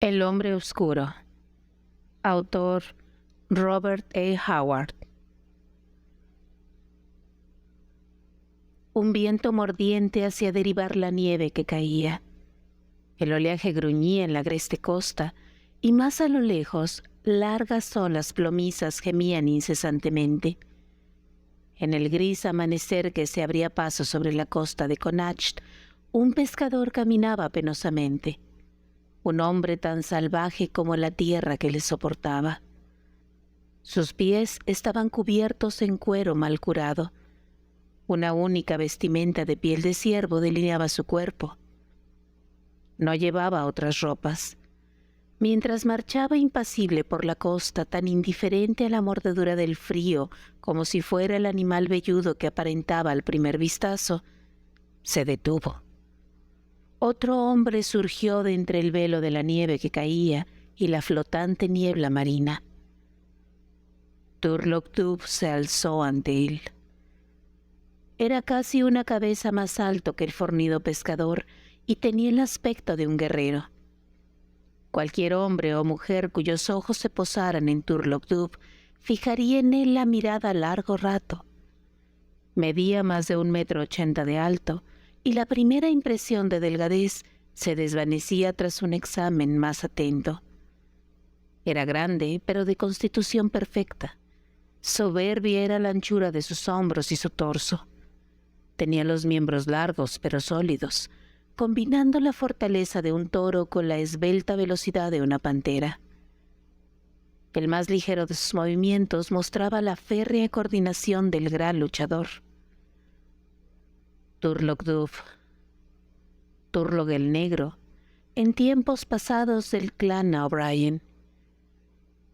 El hombre oscuro. Autor Robert A. Howard. Un viento mordiente hacía derivar la nieve que caía. El oleaje gruñía en la agreste costa y más a lo lejos, largas olas plomizas gemían incesantemente. En el gris amanecer que se abría paso sobre la costa de Connacht, un pescador caminaba penosamente. Un hombre tan salvaje como la tierra que le soportaba. Sus pies estaban cubiertos en cuero mal curado. Una única vestimenta de piel de ciervo delineaba su cuerpo. No llevaba otras ropas. Mientras marchaba impasible por la costa, tan indiferente a la mordedura del frío como si fuera el animal velludo que aparentaba al primer vistazo, se detuvo. Otro hombre surgió de entre el velo de la nieve que caía y la flotante niebla marina. Turlogdub se alzó ante él. Era casi una cabeza más alto que el fornido pescador y tenía el aspecto de un guerrero. Cualquier hombre o mujer cuyos ojos se posaran en Turlogdub fijaría en él la mirada largo rato. Medía más de 1,80 m de alto, y la primera impresión de delgadez se desvanecía tras un examen más atento. Era grande, pero de constitución perfecta. Soberbia era la anchura de sus hombros y su torso. Tenía los miembros largos pero sólidos, combinando la fortaleza de un toro con la esbelta velocidad de una pantera. El más ligero de sus movimientos mostraba la férrea coordinación del gran luchador. Turlogdub, Turlog el Negro, en tiempos pasados del clan O'Brien.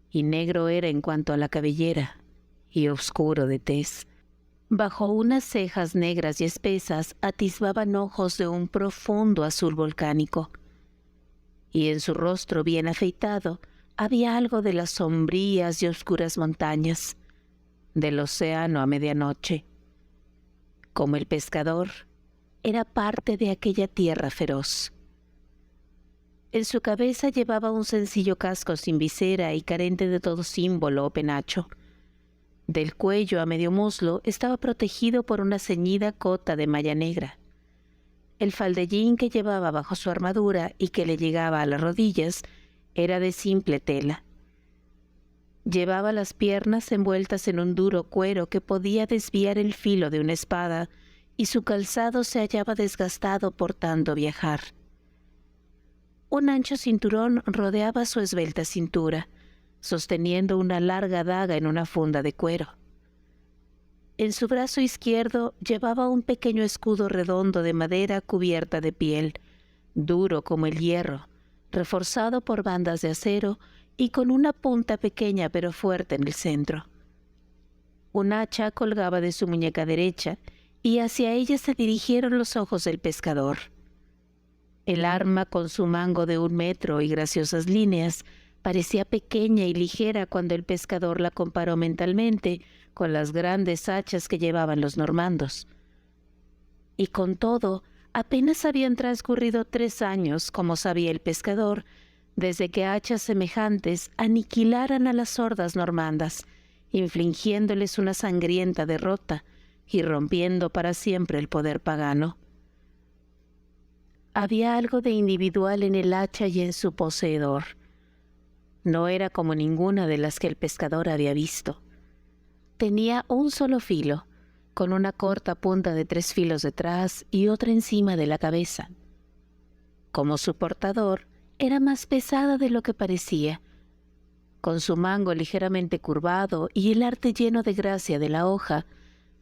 Y negro era en cuanto a la cabellera, y oscuro de tez. Bajo unas cejas negras y espesas atisbaban ojos de un profundo azul volcánico. Y en su rostro bien afeitado había algo de las sombrías y oscuras montañas, del océano a medianoche. Como el pescador, era parte de aquella tierra feroz. En su cabeza llevaba un sencillo casco sin visera y carente de todo símbolo o penacho. Del cuello a medio muslo estaba protegido por una ceñida cota de malla negra. El faldellín que llevaba bajo su armadura y que le llegaba a las rodillas era de simple tela. Llevaba las piernas envueltas en un duro cuero que podía desviar el filo de una espada, y su calzado se hallaba desgastado por tanto viajar. Un ancho cinturón rodeaba su esbelta cintura, sosteniendo una larga daga en una funda de cuero. En su brazo izquierdo llevaba un pequeño escudo redondo de madera cubierta de piel, duro como el hierro, reforzado por bandas de acero y con una punta pequeña pero fuerte en el centro. Un hacha colgaba de su muñeca derecha y hacia ella se dirigieron los ojos del pescador. El arma, con su mango de 1 metro y graciosas líneas, parecía pequeña y ligera cuando el pescador la comparó mentalmente con las grandes hachas que llevaban los normandos. Y con todo, apenas habían transcurrido 3 años, como sabía el pescador, desde que hachas semejantes aniquilaran a las hordas normandas, infligiéndoles una sangrienta derrota y rompiendo para siempre el poder pagano. Había algo de individual en el hacha y en su poseedor. No era como ninguna de las que el pescador había visto. Tenía un solo filo, con una corta punta de 3 filos detrás y otra encima de la cabeza. Como su portador, era más pesada de lo que parecía. Con su mango ligeramente curvado y el arte lleno de gracia de la hoja,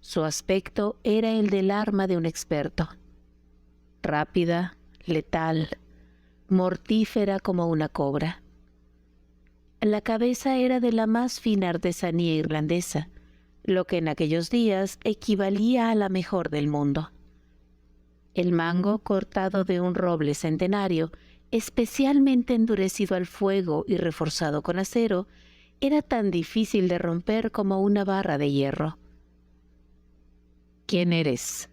su aspecto era el del arma de un experto. Rápida, letal, mortífera como una cobra. La cabeza era de la más fina artesanía irlandesa, lo que en aquellos días equivalía a la mejor del mundo. El mango, cortado de un roble centenario, especialmente endurecido al fuego y reforzado con acero, era tan difícil de romper como una barra de hierro. «¿Quién eres?»,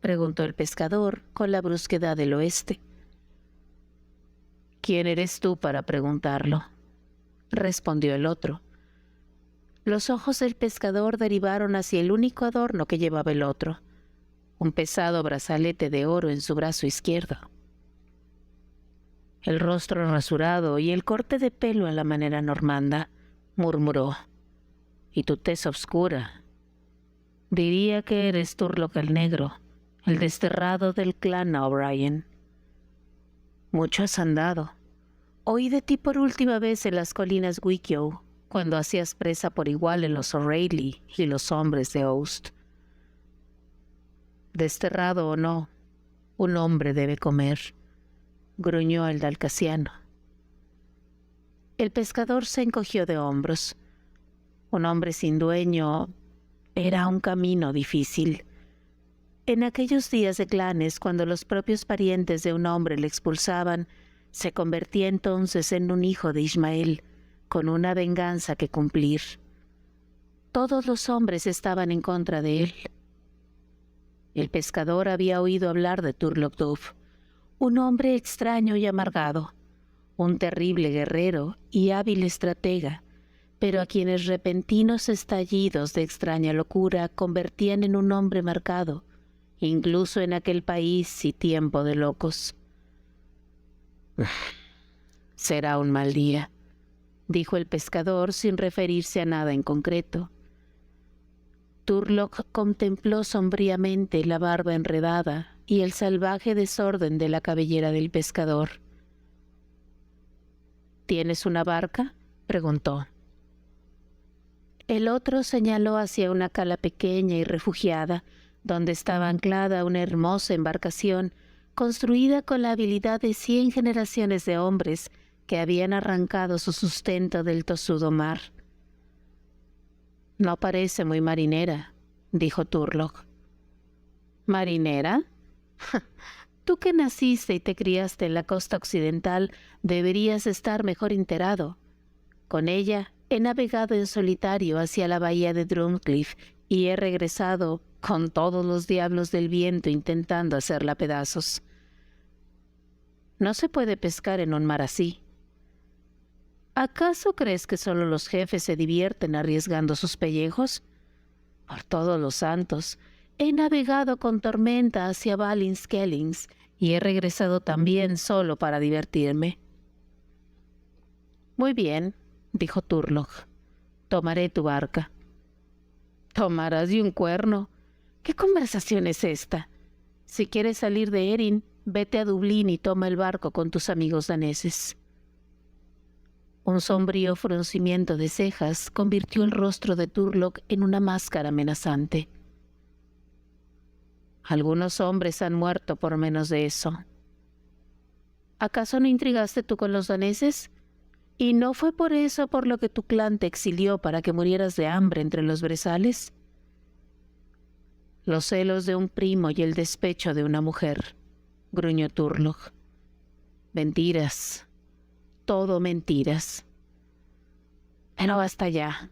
preguntó el pescador con la brusquedad del oeste. ¿Quién eres tú para preguntarlo?, respondió el otro. Los ojos del pescador derivaron hacia el único adorno que llevaba el otro, un pesado brazalete de oro en su brazo izquierdo. El rostro rasurado y el corte de pelo a la manera normanda, murmuró. Y tu tez oscura. Diría que eres Turlock el Negro, el desterrado del clan O'Brien. Mucho has andado. Oí de ti por última vez en las colinas Wicklow, cuando hacías presa por igual en los O'Reilly y los hombres de Oust. Desterrado o no, un hombre debe comer, gruñó el dalcasiano. El pescador se encogió de hombros. Un hombre sin dueño era un camino difícil. En aquellos días de clanes, cuando los propios parientes de un hombre le expulsaban, se convertía entonces en un hijo de Ismael, con una venganza que cumplir. Todos los hombres estaban en contra de él. El pescador había oído hablar de Turlock Dove, un hombre extraño y amargado, un terrible guerrero y hábil estratega, pero a quienes repentinos estallidos de extraña locura convertían en un hombre marcado, incluso en aquel país y tiempo de locos. «Será un mal día», dijo el pescador sin referirse a nada en concreto. Turlock contempló sombríamente la barba enredada y el salvaje desorden de la cabellera del pescador. «¿Tienes una barca?», preguntó. El otro señaló hacia una cala pequeña y refugiada, donde estaba anclada una hermosa embarcación construida con la habilidad de 100 generaciones de hombres que habían arrancado su sustento del tosudo mar. «No parece muy marinera», dijo Turlock. «¿Marinera? Tú que naciste y te criaste en la costa occidental deberías estar mejor enterado. Con ella he navegado en solitario hacia la bahía de Drumcliff y he regresado con todos los diablos del viento intentando hacerla pedazos. No se puede pescar en un mar así. ¿Acaso crees que solo los jefes se divierten arriesgando sus pellejos? Por todos los santos, he navegado con tormenta hacia Ballinskellings y he regresado también solo para divertirme». «Muy bien», dijo Turlock. «Tomaré tu barca». «¿Tomarás de un cuerno? ¿Qué conversación es esta? Si quieres salir de Erin, vete a Dublín y toma el barco con tus amigos daneses». Un sombrío fruncimiento de cejas convirtió el rostro de Turlock en una máscara amenazante. «Algunos hombres han muerto por menos de eso». «¿Acaso no intrigaste tú con los daneses? ¿Y no fue por eso por lo que tu clan te exilió para que murieras de hambre entre los brezales?» «Los celos de un primo y el despecho de una mujer», gruñó Turlock. «Mentiras. Todo mentiras». «Pero basta ya.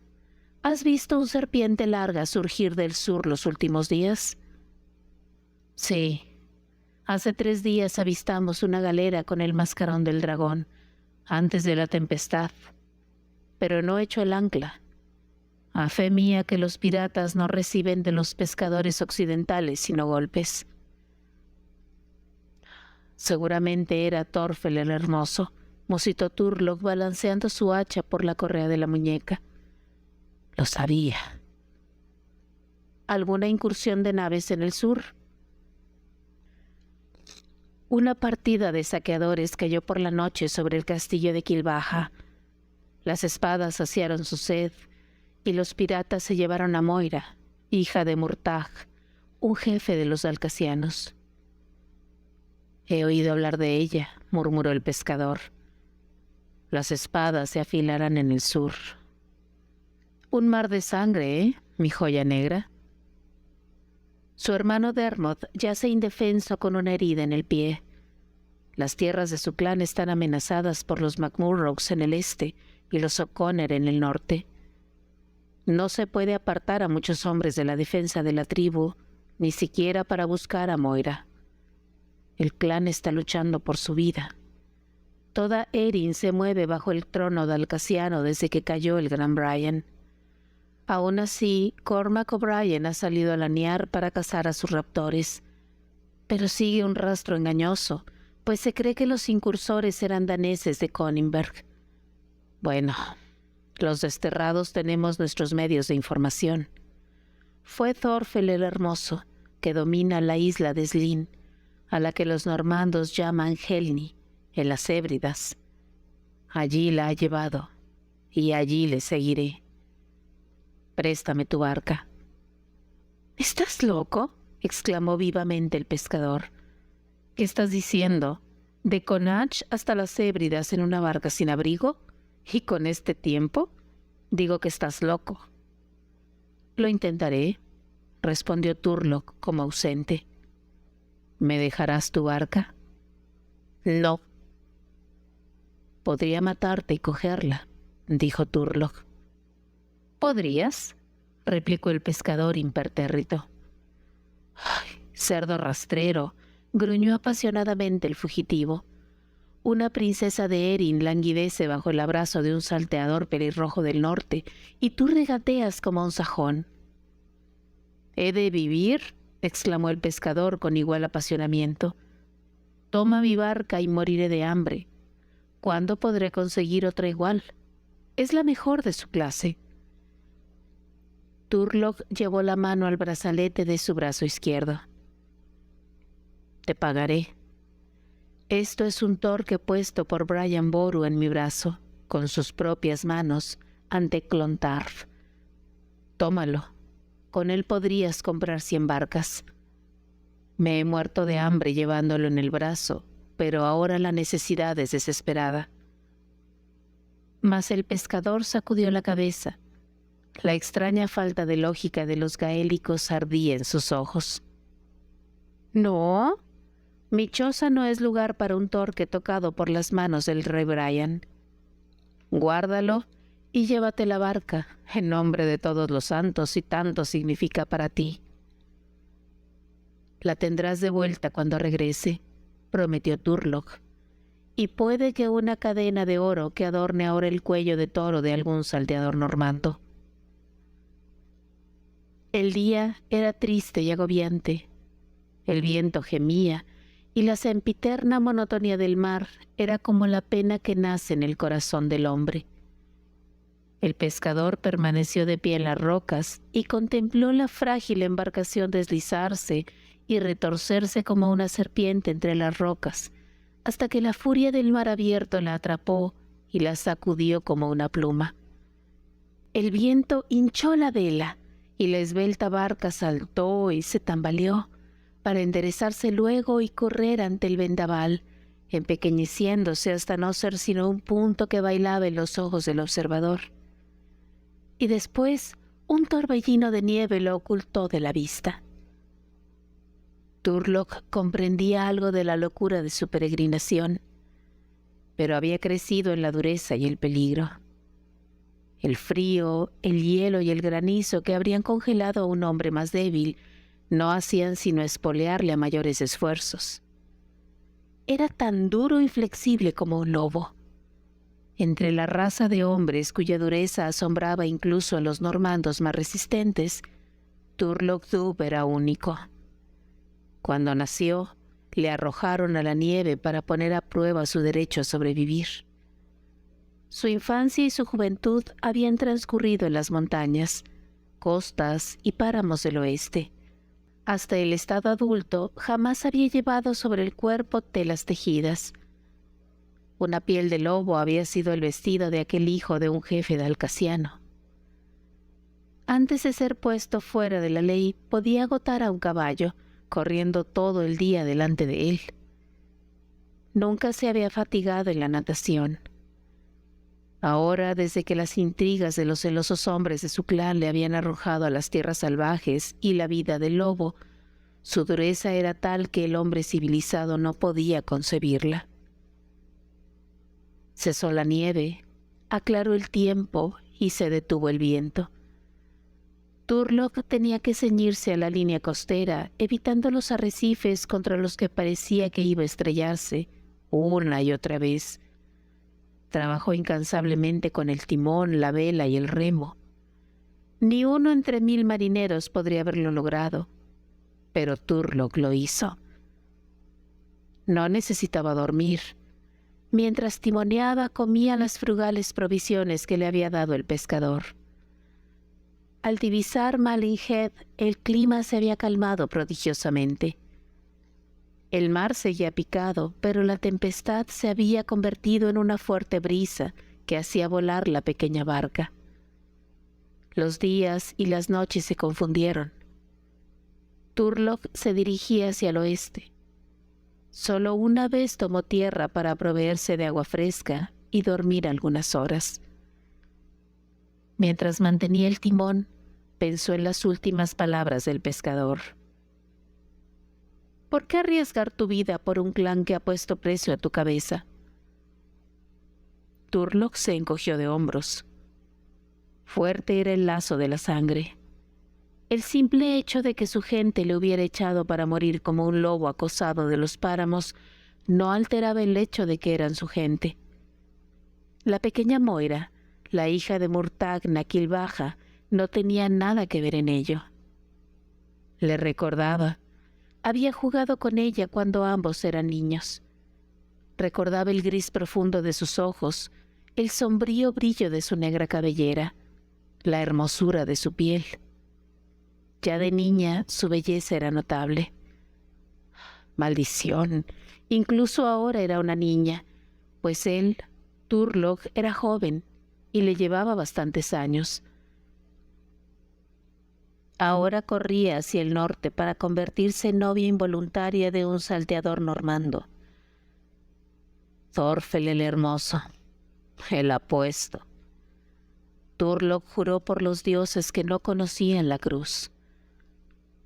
¿Has visto un serpiente larga surgir del sur los últimos días?» «Sí. Hace 3 días avistamos una galera con el mascarón del dragón, antes de la tempestad, pero no echó el ancla. A fe mía que los piratas no reciben de los pescadores occidentales sino golpes». «Seguramente era Thorfel el Hermoso», musitó Turlock balanceando su hacha por la correa de la muñeca. «Lo sabía». «¿Alguna incursión de naves en el sur?» «Una partida de saqueadores cayó por la noche sobre el castillo de Kilbaja. Las espadas saciaron su sed y los piratas se llevaron a Moira, hija de Murtagh, un jefe de los dalcasianos». «He oído hablar de ella», murmuró el pescador. «Las espadas se afilarán en el sur». «Un mar de sangre, mi joya negra?» Su hermano Dermot yace indefenso con una herida en el pie. Las tierras de su clan están amenazadas por los MacMurroghs en el este y los O'Connor en el norte. No se puede apartar a muchos hombres de la defensa de la tribu, ni siquiera para buscar a Moira. El clan está luchando por su vida. Toda Erin se mueve bajo el trono dalcasiano desde que cayó el gran Brian. Aún así, Cormac O'Brien ha salido a lanear para cazar a sus raptores. Pero sigue un rastro engañoso, pues se cree que los incursores eran daneses de Coningberg. Bueno, los desterrados tenemos nuestros medios de información. Fue Thorfel el Hermoso, que domina la isla de Slin, a la que los normandos llaman Helny, en las Hébridas. Allí la ha llevado, y allí le seguiré. Préstame tu barca. ¿Estás loco?, exclamó vivamente el pescador. ¿Qué estás diciendo? ¿De Connacht hasta las Hébridas en una barca sin abrigo? ¿Y con este tiempo? Digo que estás loco. Lo intentaré, respondió Turlock como ausente. ¿Me dejarás tu barca? No. Podría matarte y cogerla, dijo Turlock. ¿Podrías?, replicó el pescador impertérrito. ¡Ay, cerdo rastrero!, gruñó apasionadamente el fugitivo. Una princesa de Erin languidece bajo el abrazo de un salteador pelirrojo del norte y tú regateas como un sajón. —¿He de vivir? —exclamó el pescador con igual apasionamiento. —Toma mi barca y moriré de hambre. ¿Cuándo podré conseguir otra igual? Es la mejor de su clase. Turlock llevó la mano al brazalete de su brazo izquierdo. Te pagaré. Esto es un torque puesto por Brian Boru en mi brazo, con sus propias manos, ante Clontarf. Tómalo. Con él podrías comprar 100 barcas. Me he muerto de hambre llevándolo en el brazo, pero ahora la necesidad es desesperada. Mas el pescador sacudió la cabeza. La extraña falta de lógica de los gaélicos ardía en sus ojos. No, mi choza no es lugar para un torque tocado por las manos del rey Brian. Guárdalo y llévate la barca, en nombre de todos los santos, si tanto significa para ti. La tendrás de vuelta cuando regrese, prometió Turlock, y puede que una cadena de oro que adorne ahora el cuello de toro de algún salteador normando. El día era triste y agobiante. El viento gemía y la sempiterna monotonía del mar era como la pena que nace en el corazón del hombre. El pescador permaneció de pie en las rocas y contempló la frágil embarcación deslizarse y retorcerse como una serpiente entre las rocas, hasta que la furia del mar abierto la atrapó y la sacudió como una pluma. El viento hinchó la vela y la esbelta barca saltó y se tambaleó, para enderezarse luego y correr ante el vendaval, empequeñeciéndose hasta no ser sino un punto que bailaba en los ojos del observador. Y después un torbellino de nieve lo ocultó de la vista. Turlock comprendía algo de la locura de su peregrinación, pero había crecido en la dureza y el peligro. El frío, el hielo y el granizo que habrían congelado a un hombre más débil no hacían sino espolearle a mayores esfuerzos. Era tan duro y flexible como un lobo. Entre la raza de hombres cuya dureza asombraba incluso a los normandos más resistentes, Turlock Dub era único. Cuando nació, le arrojaron a la nieve para poner a prueba su derecho a sobrevivir. Su infancia y su juventud habían transcurrido en las montañas, costas y páramos del oeste. Hasta el estado adulto jamás había llevado sobre el cuerpo telas tejidas. Una piel de lobo había sido el vestido de aquel hijo de un jefe dalcasiano. Antes de ser puesto fuera de la ley, podía agotar a un caballo, corriendo todo el día delante de él. Nunca se había fatigado en la natación. Ahora, desde que las intrigas de los celosos hombres de su clan le habían arrojado a las tierras salvajes y la vida del lobo, su dureza era tal que el hombre civilizado no podía concebirla. Cesó la nieve, aclaró el tiempo y se detuvo el viento. Turlock tenía que ceñirse a la línea costera, evitando los arrecifes contra los que parecía que iba a estrellarse una y otra vez, Trabajó incansablemente con el timón, la vela y el remo. Ni uno entre 1000 marineros podría haberlo logrado, pero Turlough lo hizo. No necesitaba dormir. Mientras timoneaba, comía las frugales provisiones que le había dado el pescador. Al divisar Malin Head, el clima se había calmado prodigiosamente. El mar seguía picado, pero la tempestad se había convertido en una fuerte brisa que hacía volar la pequeña barca. Los días y las noches se confundieron. Turlough se dirigía hacia el oeste. Solo una vez tomó tierra para proveerse de agua fresca y dormir algunas horas. Mientras mantenía el timón, pensó en las últimas palabras del pescador. ¿Por qué arriesgar tu vida por un clan que ha puesto precio a tu cabeza? Turlough se encogió de hombros. Fuerte era el lazo de la sangre. El simple hecho de que su gente le hubiera echado para morir como un lobo acosado de los páramos no alteraba el hecho de que eran su gente. La pequeña Moira, la hija de Murtagh na Kilbaja, no tenía nada que ver en ello. Le recordaba. Había jugado con ella cuando ambos eran niños. Recordaba el gris profundo de sus ojos, el sombrío brillo de su negra cabellera, la hermosura de su piel. Ya de niña, su belleza era notable. Maldición, incluso ahora era una niña, pues él, Turlough, era joven y le llevaba bastantes años. Ahora corría hacia el norte para convertirse en novia involuntaria de un salteador normando. Thorfel el hermoso, el apuesto. Turlough juró por los dioses que no conocían la cruz.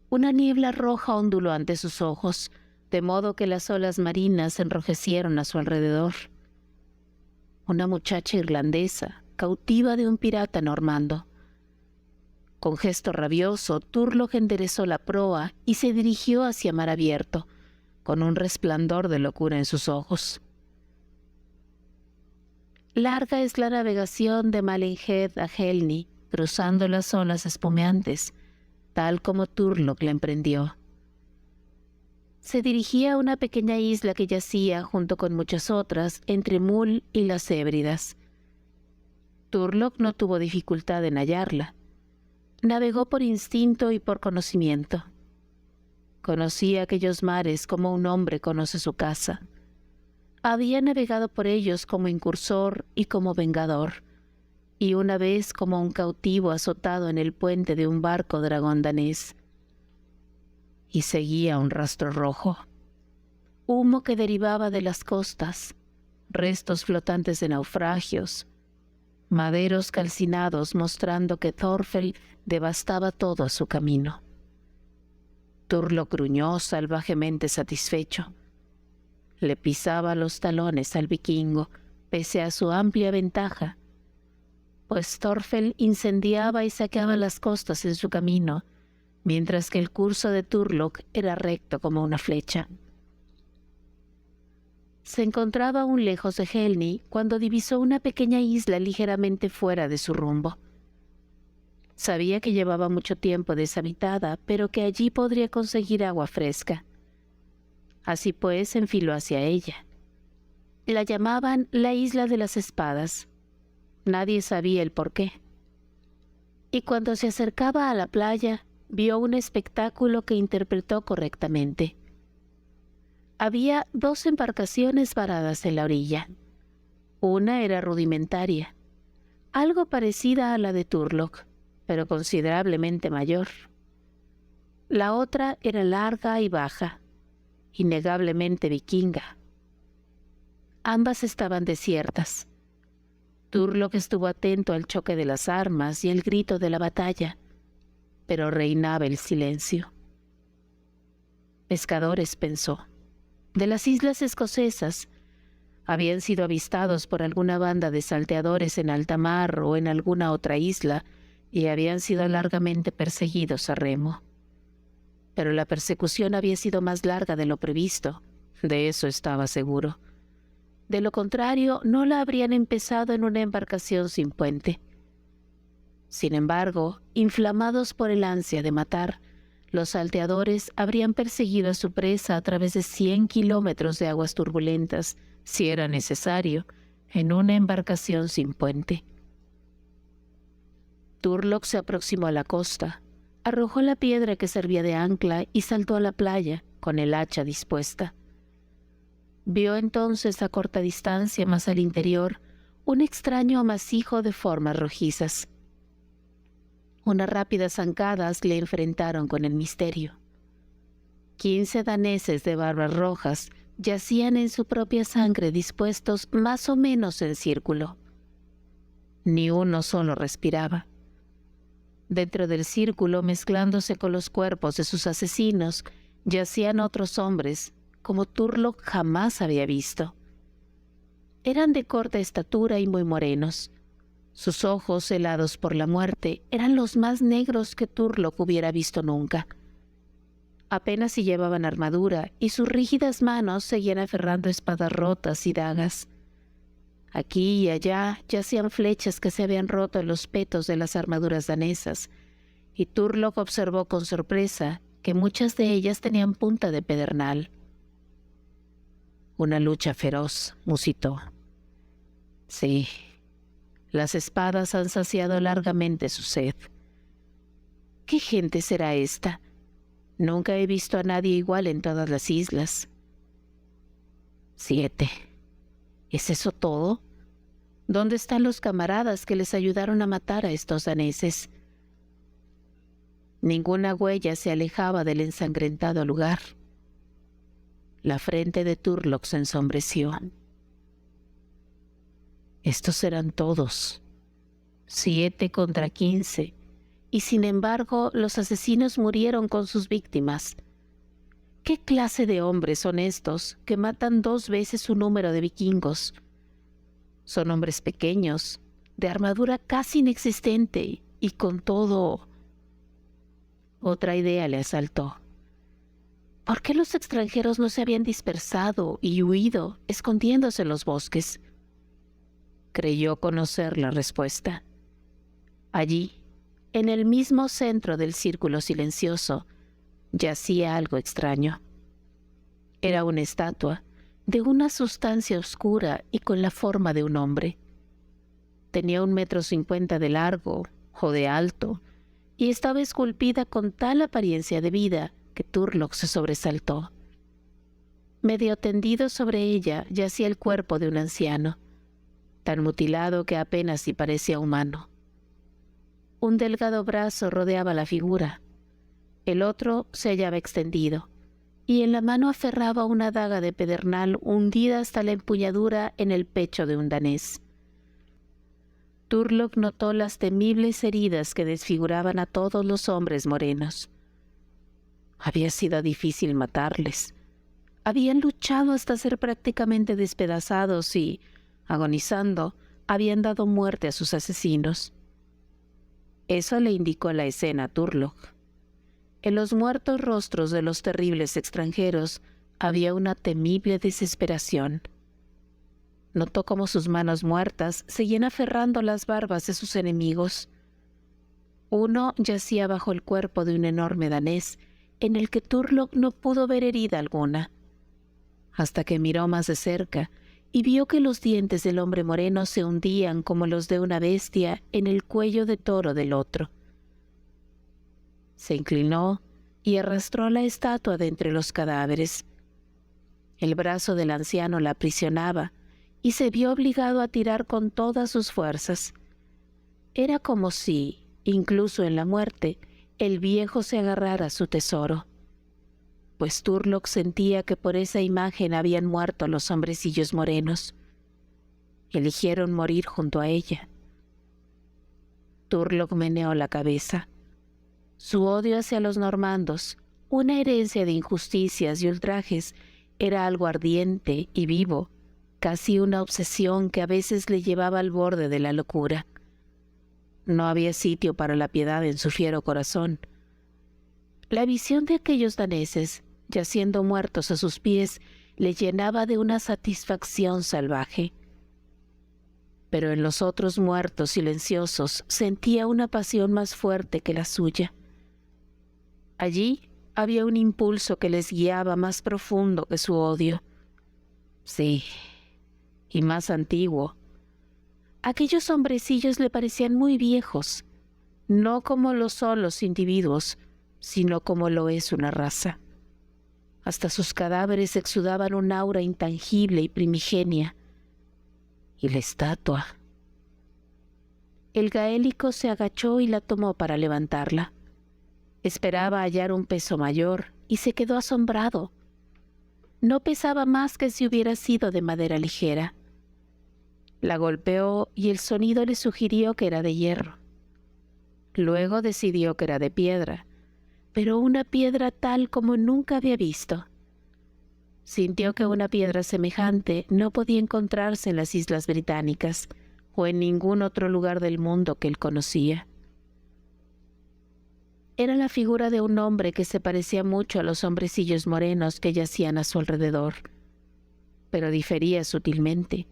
Una niebla roja onduló ante sus ojos, de modo que las olas marinas se enrojecieron a su alrededor. Una muchacha irlandesa, cautiva de un pirata normando. Con gesto rabioso, Turlough enderezó la proa y se dirigió hacia mar abierto, con un resplandor de locura en sus ojos. Larga es la navegación de Malin Head a Helny, cruzando las olas espumeantes, tal como Turlough la emprendió. Se dirigía a una pequeña isla que yacía, junto con muchas otras, entre Mull y las Hébridas. Turlough no tuvo dificultad en hallarla. Navegó por instinto y por conocimiento. Conocía aquellos mares como un hombre conoce su casa. Había navegado por ellos como incursor y como vengador, y una vez como un cautivo azotado en el puente de un barco dragón danés. Y seguía un rastro rojo, humo que derivaba de las costas, restos flotantes de naufragios, maderos calcinados mostrando que Thorfel devastaba todo a su camino. Turlough gruñó salvajemente satisfecho. Le pisaba los talones al vikingo, pese a su amplia ventaja, pues Thorfel incendiaba y saqueaba las costas en su camino, mientras que el curso de Turlough era recto como una flecha. Se encontraba aún lejos de Helny cuando divisó una pequeña isla ligeramente fuera de su rumbo. Sabía que llevaba mucho tiempo deshabitada, pero que allí podría conseguir agua fresca. Así pues, enfiló hacia ella. La llamaban la Isla de las Espadas. Nadie sabía el por qué. Y cuando se acercaba a la playa, vio un espectáculo que interpretó correctamente. Había 2 embarcaciones varadas en la orilla. Una era rudimentaria, algo parecida a la de Turlough, pero considerablemente mayor. La otra era larga y baja, innegablemente vikinga. Ambas estaban desiertas. Turlough estuvo atento al choque de las armas y el grito de la batalla, pero reinaba el silencio. Pescadores, pensó, de las islas escocesas, habían sido avistados por alguna banda de salteadores en alta mar o en alguna otra isla y habían sido largamente perseguidos a remo. Pero la persecución había sido más larga de lo previsto, de eso estaba seguro. De lo contrario, no la habrían empezado en una embarcación sin puente. Sin embargo, inflamados por el ansia de matar, los salteadores habrían perseguido a su presa a través de 100 kilómetros de aguas turbulentas, si era necesario, en una embarcación sin puente. Turlough se aproximó a la costa, arrojó la piedra que servía de ancla y saltó a la playa, con el hacha dispuesta. Vio entonces a corta distancia, más al interior, un extraño amasijo de formas rojizas. Unas rápidas zancadas le enfrentaron con el misterio. 15 daneses de barbas rojas yacían en su propia sangre dispuestos más o menos en círculo. Ni uno solo respiraba. Dentro del círculo, mezclándose con los cuerpos de sus asesinos, yacían otros hombres, como Turlough jamás había visto. Eran de corta estatura y muy morenos. Sus ojos, helados por la muerte, eran los más negros que Turlough hubiera visto nunca. Apenas si llevaban armadura y sus rígidas manos seguían aferrando espadas rotas y dagas. Aquí y allá yacían flechas que se habían roto en los petos de las armaduras danesas, y Turlough observó con sorpresa que muchas de ellas tenían punta de pedernal. Una lucha feroz, musitó. Sí, las espadas han saciado largamente su sed. ¿Qué gente será esta? Nunca he visto a nadie igual en todas las islas. 7. ¿Es eso todo? ¿Dónde están los camaradas que les ayudaron a matar a estos daneses? Ninguna huella se alejaba del ensangrentado lugar. La frente de Turlough se ensombreció. Estos eran todos. 7 contra 15. Y sin embargo, los asesinos murieron con sus víctimas. ¿Qué clase de hombres son estos que matan 2 veces su número de vikingos? Son hombres pequeños, de armadura casi inexistente, y con todo... Otra idea le asaltó. ¿Por qué los extranjeros no se habían dispersado y huido, escondiéndose en los bosques? Creyó conocer la respuesta. Allí, en el mismo centro del círculo silencioso, yacía algo extraño. Era una estatua de una sustancia oscura y con la forma de un hombre. Tenía 1,50 m de largo o de alto y estaba esculpida con tal apariencia de vida que Turlough se sobresaltó. Medio tendido sobre ella yacía el cuerpo de un anciano, tan mutilado que apenas si parecía humano. Un delgado brazo rodeaba la figura, el otro se hallaba extendido, y en la mano aferraba una daga de pedernal hundida hasta la empuñadura en el pecho de un danés. Turlough notó las temibles heridas que desfiguraban a todos los hombres morenos. Había sido difícil matarles. Habían luchado hasta ser prácticamente despedazados y, agonizando, habían dado muerte a sus asesinos. Eso le indicó la escena a Turlough. En los muertos rostros de los terribles extranjeros había una temible desesperación. Notó cómo sus manos muertas seguían aferrando las barbas de sus enemigos. Uno yacía bajo el cuerpo de un enorme danés, en el que Turlough no pudo ver herida alguna, hasta que miró más de cerca y vio que los dientes del hombre moreno se hundían como los de una bestia en el cuello de toro del otro. Se inclinó y arrastró la estatua de entre los cadáveres. El brazo del anciano la aprisionaba y se vio obligado a tirar con todas sus fuerzas. Era como si, incluso en la muerte, el viejo se agarrara a su tesoro, pues Turlough sentía que por esa imagen habían muerto los hombrecillos morenos. Eligieron morir junto a ella. Turlough meneó la cabeza. Su odio hacia los normandos, una herencia de injusticias y ultrajes, era algo ardiente y vivo, casi una obsesión que a veces le llevaba al borde de la locura. No había sitio para la piedad en su fiero corazón. La visión de aquellos daneses, yaciendo muertos a sus pies, le llenaba de una satisfacción salvaje. Pero en los otros muertos silenciosos sentía una pasión más fuerte que la suya. Allí había un impulso que les guiaba más profundo que su odio. Sí, y más antiguo. Aquellos hombrecillos le parecían muy viejos, no como lo son los individuos, sino como lo es una raza. Hasta sus cadáveres exudaban un aura intangible y primigenia. Y la estatua. El gaélico se agachó y la tomó para levantarla. Esperaba hallar un peso mayor y se quedó asombrado. No pesaba más que si hubiera sido de madera ligera. La golpeó y el sonido le sugirió que era de hierro. Luego decidió que era de piedra, pero una piedra tal como nunca había visto. Sintió que una piedra semejante no podía encontrarse en las Islas Británicas o en ningún otro lugar del mundo que él conocía. Era la figura de un hombre que se parecía mucho a los hombrecillos morenos que yacían a su alrededor, pero difería sutilmente.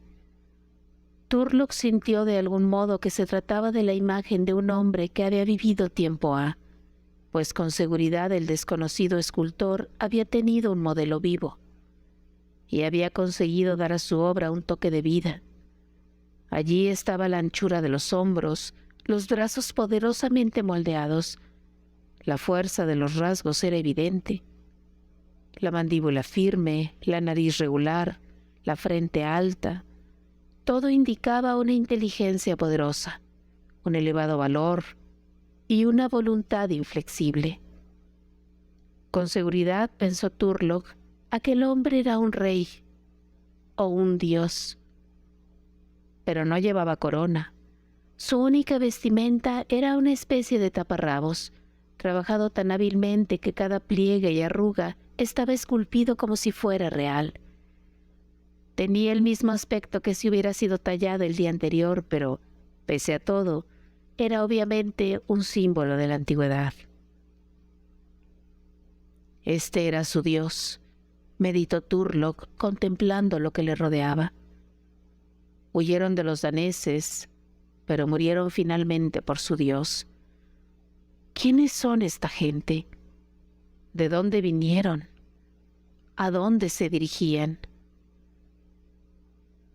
Turlough sintió de algún modo que se trataba de la imagen de un hombre que había vivido tiempo ha, pues con seguridad el desconocido escultor había tenido un modelo vivo y había conseguido dar a su obra un toque de vida. Allí estaba la anchura de los hombros, los brazos poderosamente moldeados. La fuerza de los rasgos era evidente. La mandíbula firme, la nariz regular, la frente alta. Todo indicaba una inteligencia poderosa, un elevado valor y una voluntad inflexible. Con seguridad, pensó Turlough, aquel hombre era un rey o un dios. Pero no llevaba corona. Su única vestimenta era una especie de taparrabos, trabajado tan hábilmente que cada pliegue y arruga estaba esculpido como si fuera real. Tenía el mismo aspecto que si hubiera sido tallado el día anterior, pero, pese a todo, era obviamente un símbolo de la antigüedad. Este era su dios, meditó Turlough contemplando lo que le rodeaba. Huyeron de los daneses, pero murieron finalmente por su dios. ¿Quiénes son esta gente? ¿De dónde vinieron? ¿A dónde se dirigían?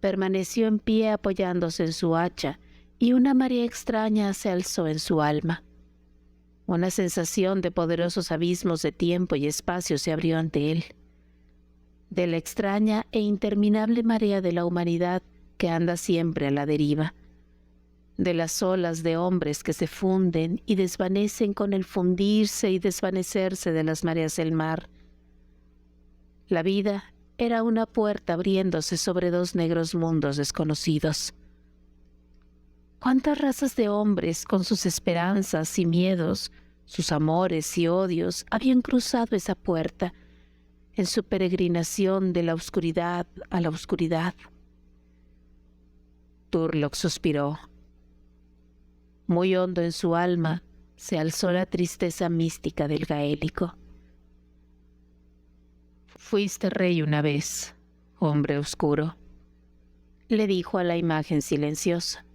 Permaneció en pie apoyándose en su hacha y una marea extraña se alzó en su alma. Una sensación de poderosos abismos de tiempo y espacio se abrió ante él. De la extraña e interminable marea de la humanidad que anda siempre a la deriva. De las olas de hombres que se funden y desvanecen con el fundirse y desvanecerse de las mareas del mar. La vida era una puerta abriéndose sobre dos negros mundos desconocidos. ¿Cuántas razas de hombres, con sus esperanzas y miedos, sus amores y odios, habían cruzado esa puerta en su peregrinación de la oscuridad a la oscuridad? Turlough suspiró. Muy hondo en su alma se alzó la tristeza mística del gaélico. «Fuiste rey una vez, hombre oscuro», le dijo a la imagen silenciosa.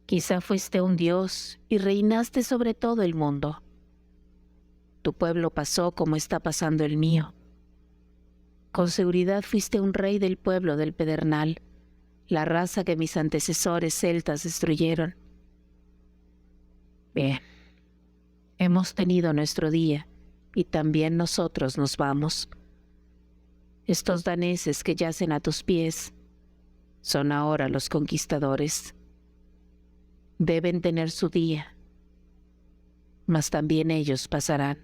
«Quizá fuiste un dios y reinaste sobre todo el mundo. Tu pueblo pasó como está pasando el mío. Con seguridad fuiste un rey del pueblo del Pedernal, la raza que mis antecesores celtas destruyeron. Bien, hemos tenido nuestro día y también nosotros nos vamos. Estos daneses que yacen a tus pies son ahora los conquistadores. Deben tener su día, mas también ellos pasarán.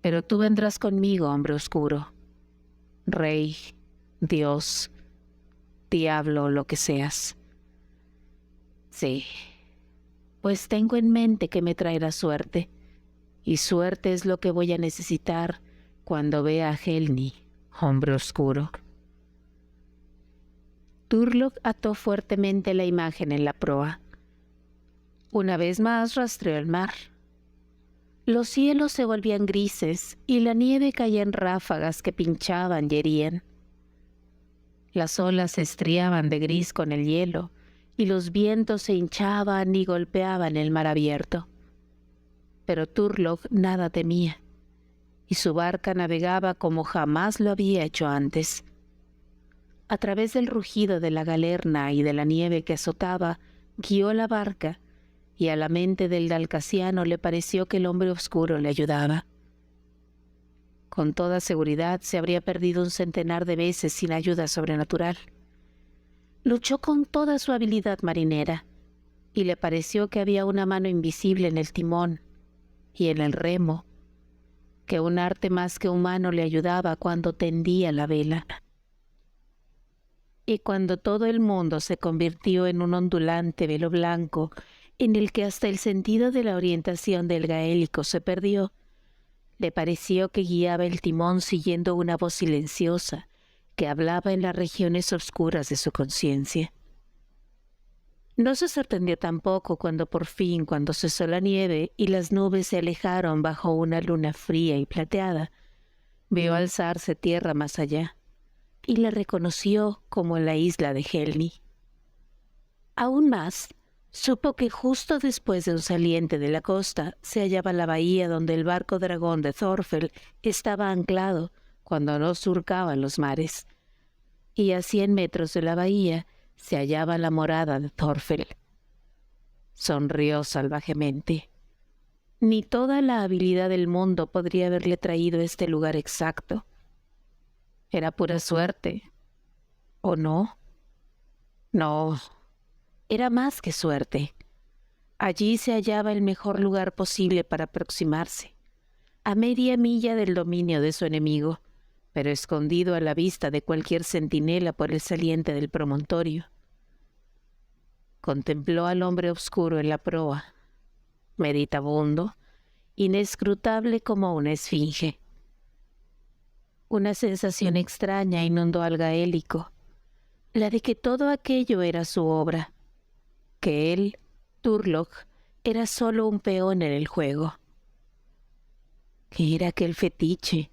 Pero tú vendrás conmigo, hombre oscuro, rey, dios, diablo, lo que seas. Sí, pues tengo en mente que me traerá suerte, y suerte es lo que voy a necesitar cuando vea a Helny, hombre oscuro». Turlough ató fuertemente la imagen en la proa. Una vez más rastreó el mar. Los cielos se volvían grises y la nieve caía en ráfagas que pinchaban y herían. Las olas se estriaban de gris con el hielo y los vientos se hinchaban y golpeaban el mar abierto. Pero Turlogh nada temía, y su barca navegaba como jamás lo había hecho antes. A través del rugido de la galerna y de la nieve que azotaba, guió la barca, y a la mente del dalcasiano le pareció que el hombre oscuro le ayudaba. Con toda seguridad se habría perdido un centenar de veces sin ayuda sobrenatural. Luchó con toda su habilidad marinera, y le pareció que había una mano invisible en el timón y en el remo, que un arte más que humano le ayudaba cuando tendía la vela. Y cuando todo el mundo se convirtió en un ondulante velo blanco, en el que hasta el sentido de la orientación del gaélico se perdió, le pareció que guiaba el timón siguiendo una voz silenciosa que hablaba en las regiones oscuras de su conciencia. No se sorprendió tampoco cuando cesó la nieve y las nubes se alejaron bajo una luna fría y plateada, vio alzarse tierra más allá y la reconoció como la isla de Helny. Aún más, supo que justo después de un saliente de la costa se hallaba la bahía donde el barco dragón de Thorfell estaba anclado cuando no surcaban los mares, y a 100 metros de la bahía se hallaba la morada de Thorfell. Sonrió salvajemente. Ni toda la habilidad del mundo podría haberle traído este lugar exacto. ¿Era pura suerte? ¿O no? No, era más que suerte. Allí se hallaba el mejor lugar posible para aproximarse, a media milla del dominio de su enemigo, pero escondido a la vista de cualquier centinela por el saliente del promontorio. Contempló al hombre oscuro en la proa, meditabundo, inescrutable como una esfinge. Una sensación extraña inundó al gaélico, la de que todo aquello era su obra, que él, Turlogh, era solo un peón en el juego. ¿Qué era aquel fetiche?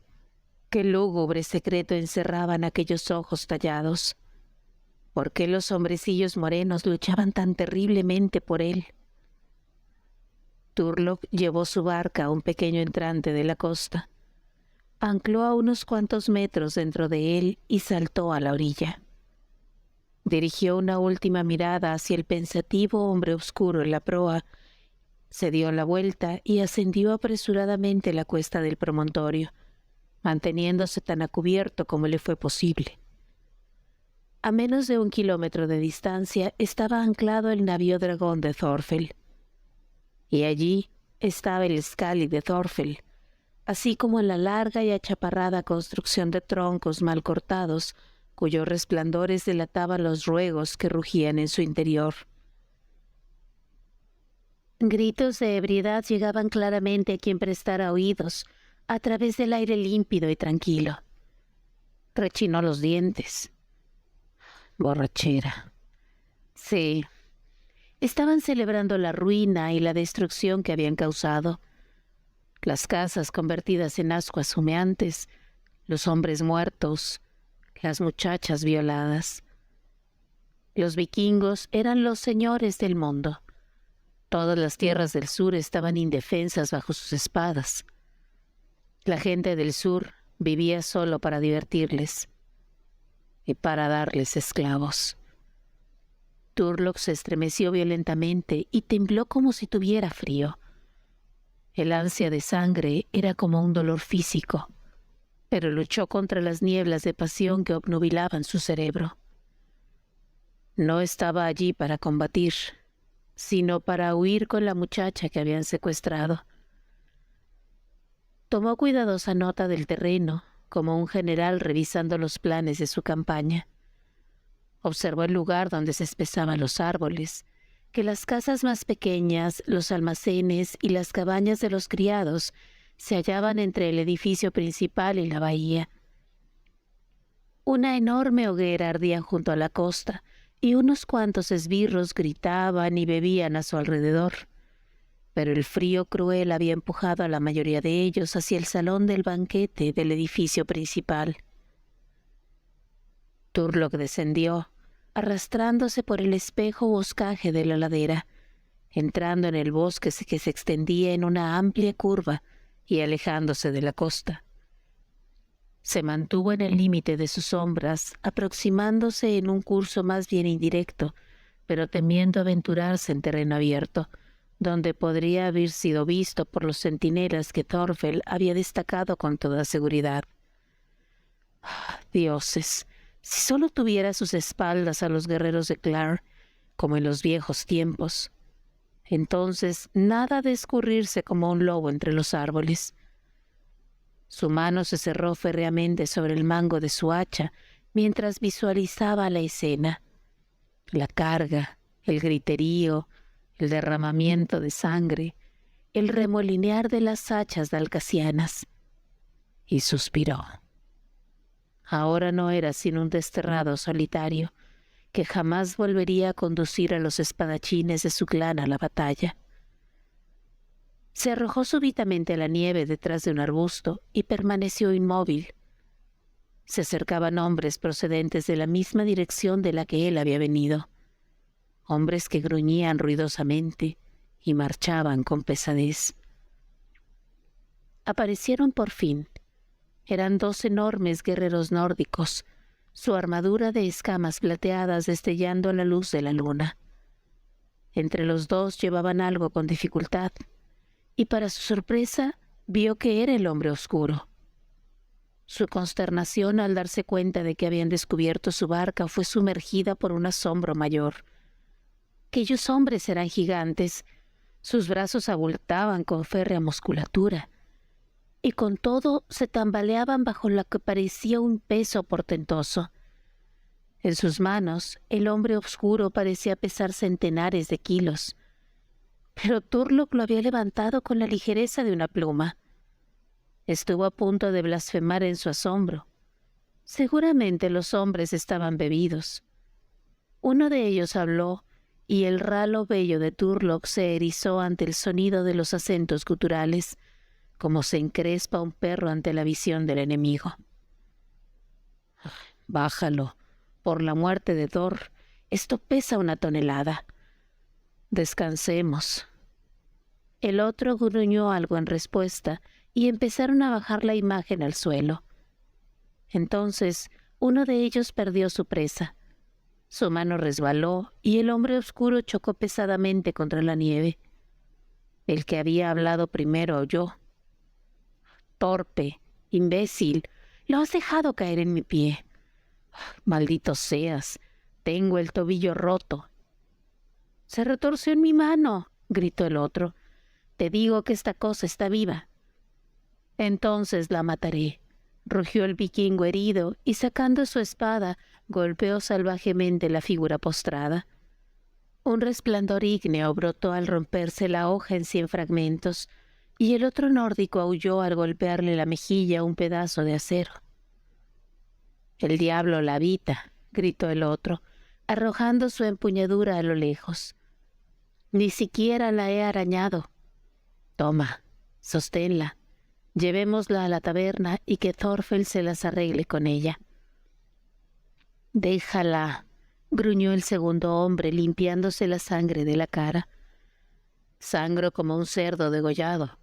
¿Qué lúgubre secreto encerraban aquellos ojos tallados? ¿Por qué los hombrecillos morenos luchaban tan terriblemente por él? Turlogh llevó su barca a un pequeño entrante de la costa, ancló a unos cuantos metros dentro de él y saltó a la orilla. Dirigió una última mirada hacia el pensativo hombre oscuro en la proa, se dio la vuelta y ascendió apresuradamente la cuesta del promontorio, manteniéndose tan a cubierto como le fue posible. A menos de 1 kilómetro de distancia estaba anclado el navío dragón de Thorfell, y allí estaba el Skellig de Thorfell, así como la larga y achaparrada construcción de troncos mal cortados, cuyos resplandores delataban los ruegos que rugían en su interior. Gritos de ebriedad llegaban claramente a quien prestara oídos, a través del aire límpido y tranquilo. Rechinó los dientes. Borrachera. Sí, estaban celebrando la ruina y la destrucción que habían causado. Las casas convertidas en ascuas humeantes, los hombres muertos, las muchachas violadas. Los vikingos eran los señores del mundo. Todas las tierras del sur estaban indefensas bajo sus espadas. La gente del sur vivía solo para divertirles y para darles esclavos. Turlogh se estremeció violentamente y tembló como si tuviera frío. El ansia de sangre era como un dolor físico, pero luchó contra las nieblas de pasión que obnubilaban su cerebro. No estaba allí para combatir, sino para huir con la muchacha que habían secuestrado. Tomó cuidadosa nota del terreno, como un general revisando los planes de su campaña. Observó el lugar donde se espesaban los árboles, que las casas más pequeñas, los almacenes y las cabañas de los criados se hallaban entre el edificio principal y la bahía. Una enorme hoguera ardía junto a la costa, y unos cuantos esbirros gritaban y bebían a su alrededor. pero el frío cruel había empujado a la mayoría de ellos hacia el salón del banquete del edificio principal. Turlock descendió, arrastrándose por el espejo boscaje de la ladera, entrando en el bosque que se extendía en una amplia curva y alejándose de la costa. Se mantuvo en el límite de sus sombras, aproximándose en un curso más bien indirecto, pero temiendo aventurarse en terreno abierto, donde podría haber sido visto por los centinelas que Thorfell había destacado con toda seguridad. Dioses, si solo tuviera a sus espaldas a los guerreros de Clar, como en los viejos tiempos. Entonces nada de escurrirse como un lobo entre los árboles. Su mano se cerró férreamente sobre el mango de su hacha mientras visualizaba la escena. La carga, el griterío, el derramamiento de sangre, el remolinear de las hachas dalcasianas. Y suspiró. Ahora no era sino un desterrado solitario, que jamás volvería a conducir a los espadachines de su clan a la batalla. Se arrojó súbitamente a la nieve detrás de un arbusto y permaneció inmóvil. Se acercaban hombres procedentes de la misma dirección de la que él había venido, hombres que gruñían ruidosamente y marchaban con pesadez. Aparecieron por fin. Eran 2 enormes guerreros nórdicos, su armadura de escamas plateadas destellando a la luz de la luna. Entre los 2 llevaban algo con dificultad, y para su sorpresa vio que era el hombre oscuro. Su consternación al darse cuenta de que habían descubierto su barca fue sumergida por un asombro mayor. Aquellos hombres eran gigantes, sus brazos abultaban con férrea musculatura, y con todo se tambaleaban bajo lo que parecía un peso portentoso. En sus manos, el hombre oscuro parecía pesar centenares de kilos, pero Turlock lo había levantado con la ligereza de una pluma. Estuvo a punto de blasfemar en su asombro. Seguramente los hombres estaban bebidos. Uno de ellos habló, y el ralo vello de Turlock se erizó ante el sonido de los acentos guturales, como se encrespa un perro ante la visión del enemigo. «Bájalo, por la muerte de Thor, esto pesa 1 tonelada. Descansemos». El otro gruñó algo en respuesta y empezaron a bajar la imagen al suelo. Entonces uno de ellos perdió su presa. Su mano resbaló y el hombre oscuro chocó pesadamente contra la nieve. El que había hablado primero oyó. «Torpe, imbécil, lo has dejado caer en mi pie. Maldito seas, tengo el tobillo roto». «Se retorció en mi mano», gritó el otro. «Te digo que esta cosa está viva». «Entonces la mataré», rugió el vikingo herido y sacando su espada golpeó salvajemente la figura postrada. Un resplandor ígneo brotó al romperse la hoja en 100 fragmentos y el otro nórdico aulló al golpearle la mejilla un pedazo de acero. «El diablo la habita», gritó el otro, arrojando su empuñadura a lo lejos. «Ni siquiera la he arañado. Toma, sosténla. Llevémosla a la taberna y que Thorfell se las arregle con ella». «Déjala», gruñó el segundo hombre limpiándose la sangre de la cara. «Sangro como un cerdo degollado.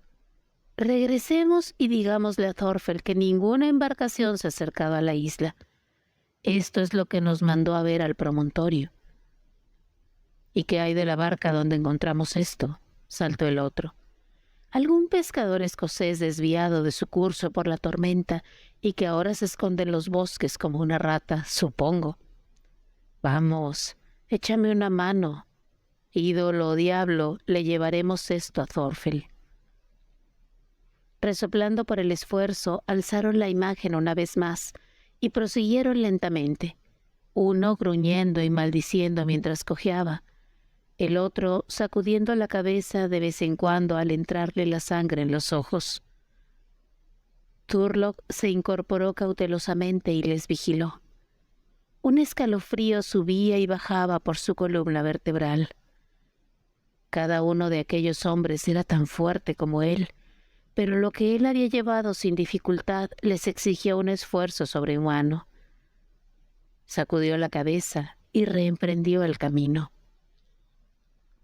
Regresemos y digámosle a Thorfell que ninguna embarcación se ha acercado a la isla. Esto es lo que nos mandó a ver al promontorio». «¿Y qué hay de la barca donde encontramos esto?», saltó el otro. «Algún pescador escocés desviado de su curso por la tormenta y que ahora se esconde en los bosques como una rata, supongo. Vamos, échame una mano. Ídolo o diablo, le llevaremos esto a Thorfell». Resoplando por el esfuerzo, alzaron la imagen una vez más y prosiguieron lentamente, uno gruñendo y maldiciendo mientras cojeaba, el otro sacudiendo la cabeza de vez en cuando al entrarle la sangre en los ojos. Turlock se incorporó cautelosamente y les vigiló. Un escalofrío subía y bajaba por su columna vertebral. Cada uno de aquellos hombres era tan fuerte como él, pero lo que él había llevado sin dificultad les exigía un esfuerzo sobrehumano. Sacudió la cabeza y reemprendió el camino.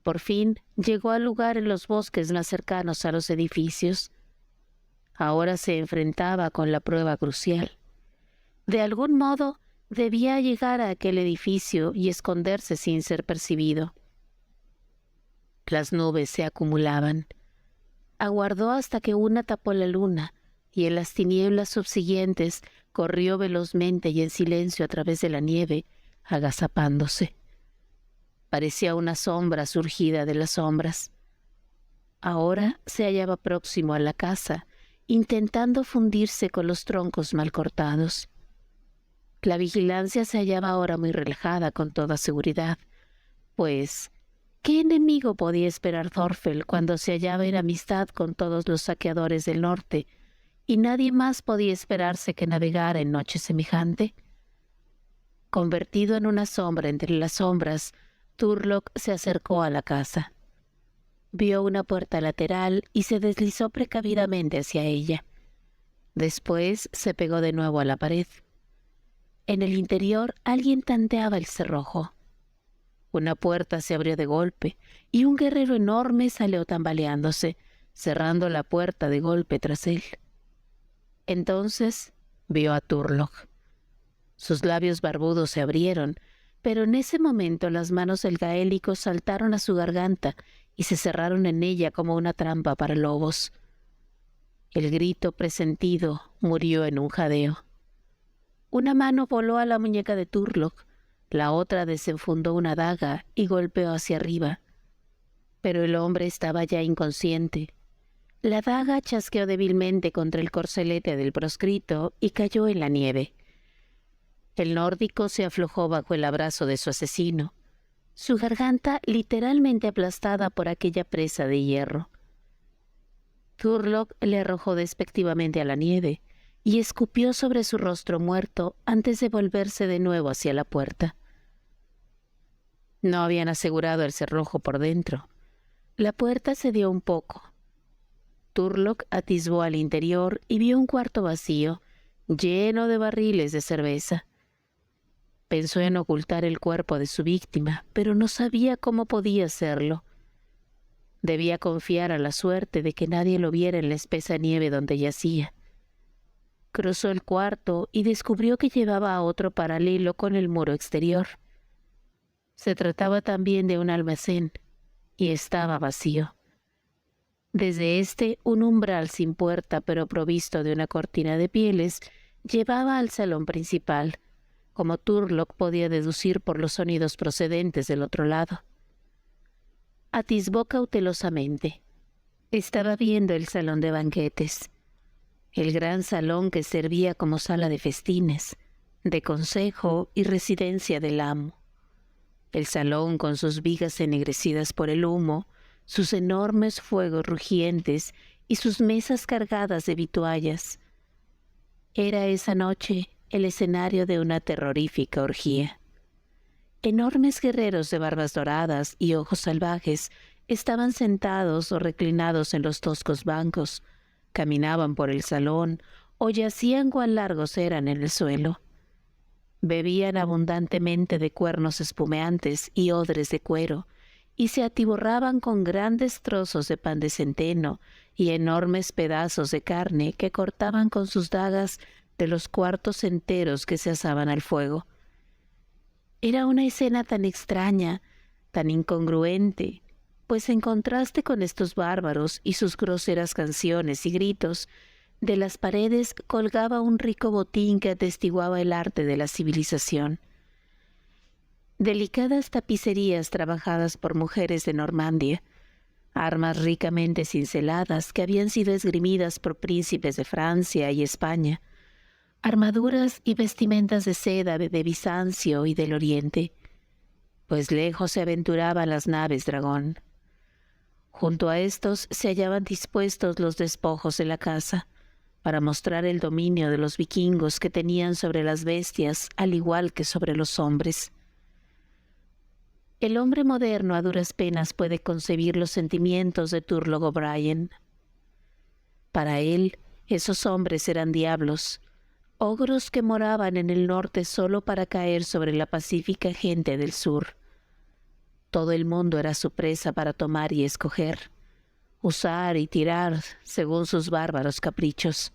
Por fin llegó al lugar en los bosques más cercanos a los edificios. Ahora se enfrentaba con la prueba crucial. De algún modo debía llegar a aquel edificio y esconderse sin ser percibido. Las nubes se acumulaban. Aguardó hasta que una tapó la luna y en las tinieblas subsiguientes corrió velozmente y en silencio a través de la nieve, agazapándose. Parecía una sombra surgida de las sombras. Ahora se hallaba próximo a la casa, intentando fundirse con los troncos mal cortados. La vigilancia se hallaba ahora muy relajada con toda seguridad, pues ¿qué enemigo podía esperar Thorfell cuando se hallaba en amistad con todos los saqueadores del norte, y nadie más podía esperarse que navegara en noche semejante? Convertido en una sombra entre las sombras, Turlock se acercó a la casa. Vio una puerta lateral y se deslizó precavidamente hacia ella. Después se pegó de nuevo a la pared. En el interior alguien tanteaba el cerrojo. Una puerta se abrió de golpe y un guerrero enorme salió tambaleándose, cerrando la puerta de golpe tras él. Entonces vio a Turlock. Sus labios barbudos se abrieron, pero en ese momento las manos del gaélico saltaron a su garganta y se cerraron en ella como una trampa para lobos. El grito presentido murió en un jadeo. Una mano voló a la muñeca de Turlock, la otra desenfundó una daga y golpeó hacia arriba. Pero el hombre estaba ya inconsciente. La daga chasqueó débilmente contra el corcelete del proscrito y cayó en la nieve. El nórdico se aflojó bajo el abrazo de su asesino, su garganta literalmente aplastada por aquella presa de hierro. Turlock le arrojó despectivamente a la nieve y escupió sobre su rostro muerto antes de volverse de nuevo hacia la puerta. No habían asegurado el cerrojo por dentro. La puerta cedió un poco. Turlock atisbó al interior y vio un cuarto vacío, lleno de barriles de cerveza. Pensó en ocultar el cuerpo de su víctima, pero no sabía cómo podía hacerlo. Debía confiar a la suerte de que nadie lo viera en la espesa nieve donde yacía. Cruzó el cuarto y descubrió que llevaba a otro paralelo con el muro exterior. Se trataba también de un almacén, y estaba vacío. Desde este, un umbral sin puerta pero provisto de una cortina de pieles llevaba al salón principal, como Turlock podía deducir por los sonidos procedentes del otro lado. Atisbó cautelosamente. Estaba viendo el salón de banquetes, el gran salón que servía como sala de festines, de consejo y residencia del amo. El salón con sus vigas ennegrecidas por el humo, sus enormes fuegos rugientes y sus mesas cargadas de vituallas. Era esa noche el escenario de una terrorífica orgía. Enormes guerreros de barbas doradas y ojos salvajes estaban sentados o reclinados en los toscos bancos, caminaban por el salón o yacían cuán largos eran en el suelo. Bebían abundantemente de cuernos espumeantes y odres de cuero, y se atiborraban con grandes trozos de pan de centeno y enormes pedazos de carne que cortaban con sus dagas de los cuartos enteros que se asaban al fuego. Era una escena tan extraña, tan incongruente, pues en contraste con estos bárbaros y sus groseras canciones y gritos, de las paredes colgaba un rico botín que atestiguaba el arte de la civilización. Delicadas tapicerías trabajadas por mujeres de Normandia, armas ricamente cinceladas que habían sido esgrimidas por príncipes de Francia y España, armaduras y vestimentas de seda de Bizancio y del Oriente, pues lejos se aventuraban las naves dragón. Junto a estos se hallaban dispuestos los despojos de la caza, para mostrar el dominio de los vikingos que tenían sobre las bestias al igual que sobre los hombres. El hombre moderno a duras penas puede concebir los sentimientos de Turlough O'Brien. Para él, esos hombres eran diablos, ogros que moraban en el norte solo para caer sobre la pacífica gente del sur. Todo el mundo era su presa para tomar y escoger, usar y tirar según sus bárbaros caprichos.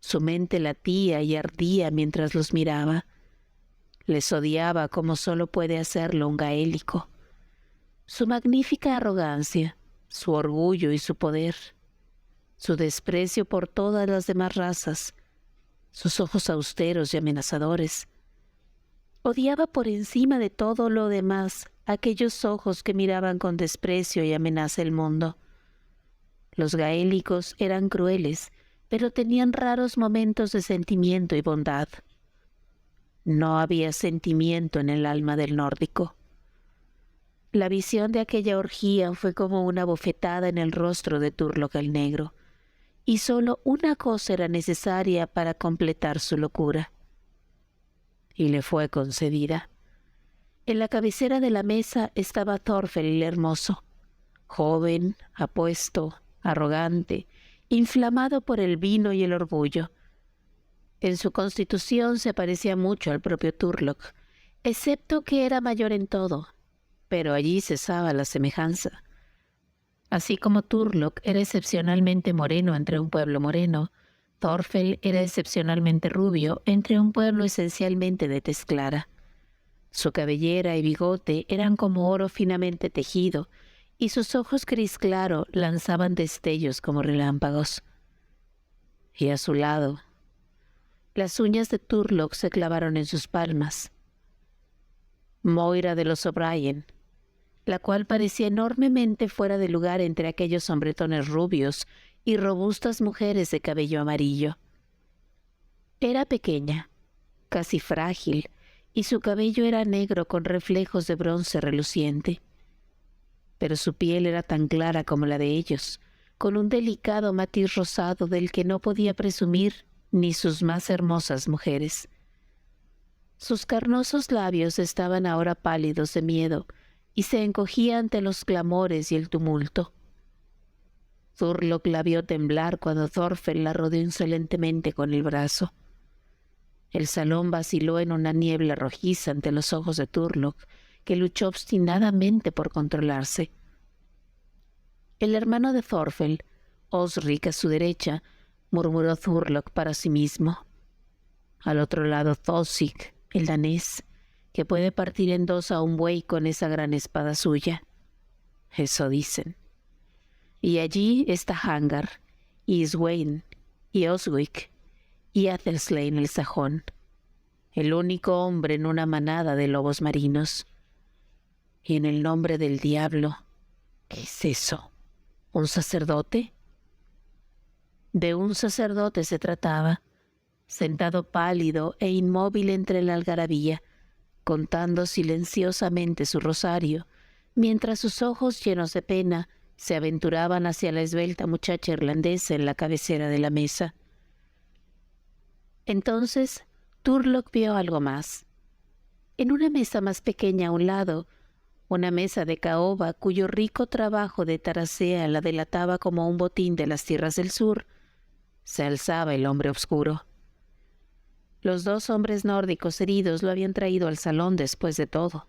Su mente latía y ardía mientras los miraba. Les odiaba como solo puede hacerlo un gaélico. Su magnífica arrogancia, su orgullo y su poder, su desprecio por todas las demás razas, sus ojos austeros y amenazadores. Odiaba por encima de todo lo demás aquellos ojos que miraban con desprecio y amenaza el mundo. Los gaélicos eran crueles, pero tenían raros momentos de sentimiento y bondad. No había sentimiento en el alma del nórdico. La visión de aquella orgía fue como una bofetada en el rostro de Turlough el Negro, y solo una cosa era necesaria para completar su locura. Y le fue concedida. En la cabecera de la mesa estaba Thorfell el Hermoso, joven, apuesto, arrogante, inflamado por el vino y el orgullo. En su constitución se parecía mucho al propio Turlough, excepto que era mayor en todo, pero allí cesaba la semejanza. Así como Turlough era excepcionalmente moreno entre un pueblo moreno, Thorfell era excepcionalmente rubio entre un pueblo esencialmente de tez clara. Su cabellera y bigote eran como oro finamente tejido, y sus ojos gris claro lanzaban destellos como relámpagos. Y a su lado, las uñas de Turlough se clavaron en sus palmas. Moira de los O'Brien, la cual parecía enormemente fuera de lugar entre aquellos hombretones rubios y robustas mujeres de cabello amarillo. Era pequeña, casi frágil, y su cabello era negro con reflejos de bronce reluciente. Pero su piel era tan clara como la de ellos, con un delicado matiz rosado del que no podía presumir ni sus más hermosas mujeres. Sus carnosos labios estaban ahora pálidos de miedo y se encogía ante los clamores y el tumulto. Turlough la vio temblar cuando Thorfell la rodeó insolentemente con el brazo. El salón vaciló en una niebla rojiza ante los ojos de Turlough, que luchó obstinadamente por controlarse. El hermano de Thorfell, Osric a su derecha, murmuró Turlough para sí mismo. Al otro lado Thosig, el danés, que puede partir en dos a un buey con esa gran espada suya. Eso dicen. Y allí está Hangar, y Swain, y Oswick, y Athelslain el sajón, el único hombre en una manada de lobos marinos. Y en el nombre del diablo, ¿qué es eso? ¿Un sacerdote? De un sacerdote se trataba, sentado pálido e inmóvil entre la algarabía, contando silenciosamente su rosario, mientras sus ojos llenos de pena se aventuraban hacia la esbelta muchacha irlandesa en la cabecera de la mesa. Entonces Turlough vio algo más. En una mesa más pequeña a un lado, una mesa de caoba cuyo rico trabajo de taracea la delataba como un botín de las tierras del sur, se alzaba el hombre oscuro. Los dos hombres nórdicos heridos lo habían traído al salón después de todo.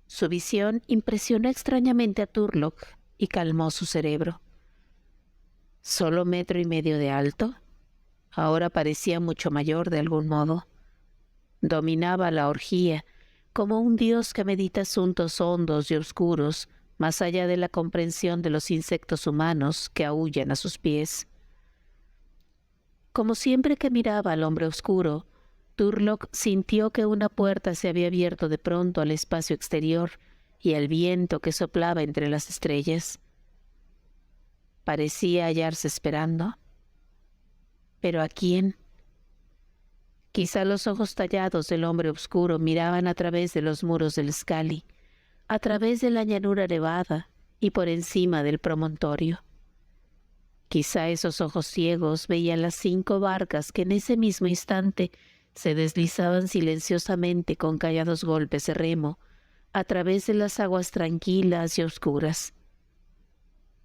Su visión impresionó extrañamente a Turlough y calmó su cerebro. ¿Solo 1,5 metros de alto? Ahora parecía mucho mayor de algún modo. Dominaba la orgía como un dios que medita asuntos hondos y oscuros más allá de la comprensión de los insectos humanos que aúllan a sus pies. Como siempre que miraba al hombre oscuro, Turlough sintió que una puerta se había abierto de pronto al espacio exterior y al viento que soplaba entre las estrellas. Parecía hallarse esperando. ¿Pero a quién? Quizá los ojos tallados del hombre oscuro miraban a través de los muros del Scaly, a través de la llanura nevada y por encima del promontorio. Quizá esos ojos ciegos veían las 5 barcas que en ese mismo instante se deslizaban silenciosamente con callados golpes de remo, a través de las aguas tranquilas y oscuras.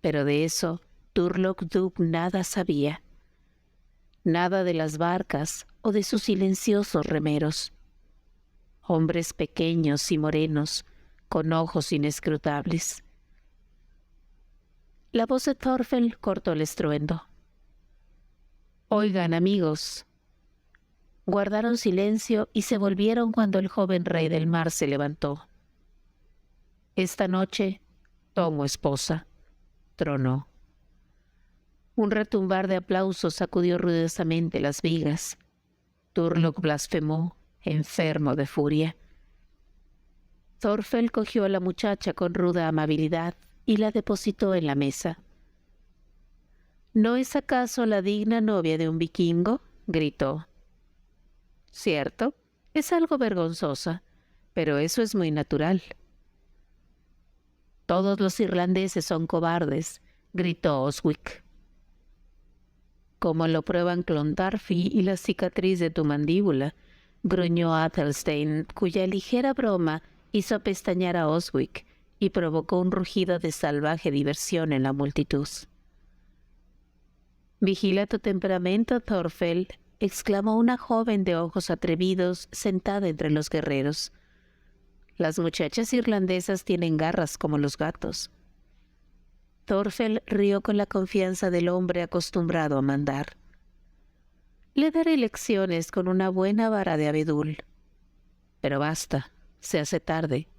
Pero de eso Turlough Dubh nada sabía. Nada de las barcas o de sus silenciosos remeros. Hombres pequeños y morenos, con ojos inescrutables. La voz de Thorfell cortó el estruendo. «Oigan, amigos». Guardaron silencio y se volvieron cuando el joven rey del mar se levantó. «Esta noche tomo esposa», tronó. Un retumbar de aplausos sacudió ruidosamente las vigas. Turlough blasfemó, enfermo de furia. Thorfell cogió a la muchacha con ruda amabilidad y la depositó en la mesa. «¿No es acaso la digna novia de un vikingo?», gritó. «Cierto, es algo vergonzosa, pero eso es muy natural». «Todos los irlandeses son cobardes», gritó Oswick. «Como lo prueban Clontarfi y la cicatriz de tu mandíbula», gruñó Athelstane, cuya ligera broma hizo pestañear a Oswick y provocó un rugido de salvaje diversión en la multitud. «Vigila tu temperamento, Thorfell», exclamó una joven de ojos atrevidos sentada entre los guerreros. «Las muchachas irlandesas tienen garras como los gatos». Thorfell rió con la confianza del hombre acostumbrado a mandar. «Le daré lecciones con una buena vara de abedul. Pero basta, se hace tarde.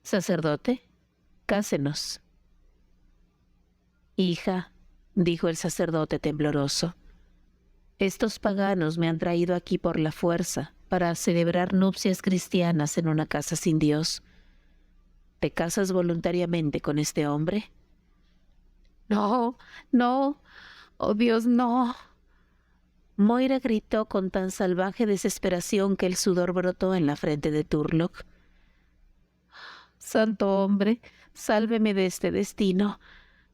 Sacerdote, cásenos». «Hija», dijo el sacerdote tembloroso, «estos paganos me han traído aquí por la fuerza para celebrar nupcias cristianas en una casa sin Dios. ¿Te casas voluntariamente con este hombre?» «No, no, oh Dios, no». Moira gritó con tan salvaje desesperación que el sudor brotó en la frente de Turlough. «Santo hombre, sálveme de este destino.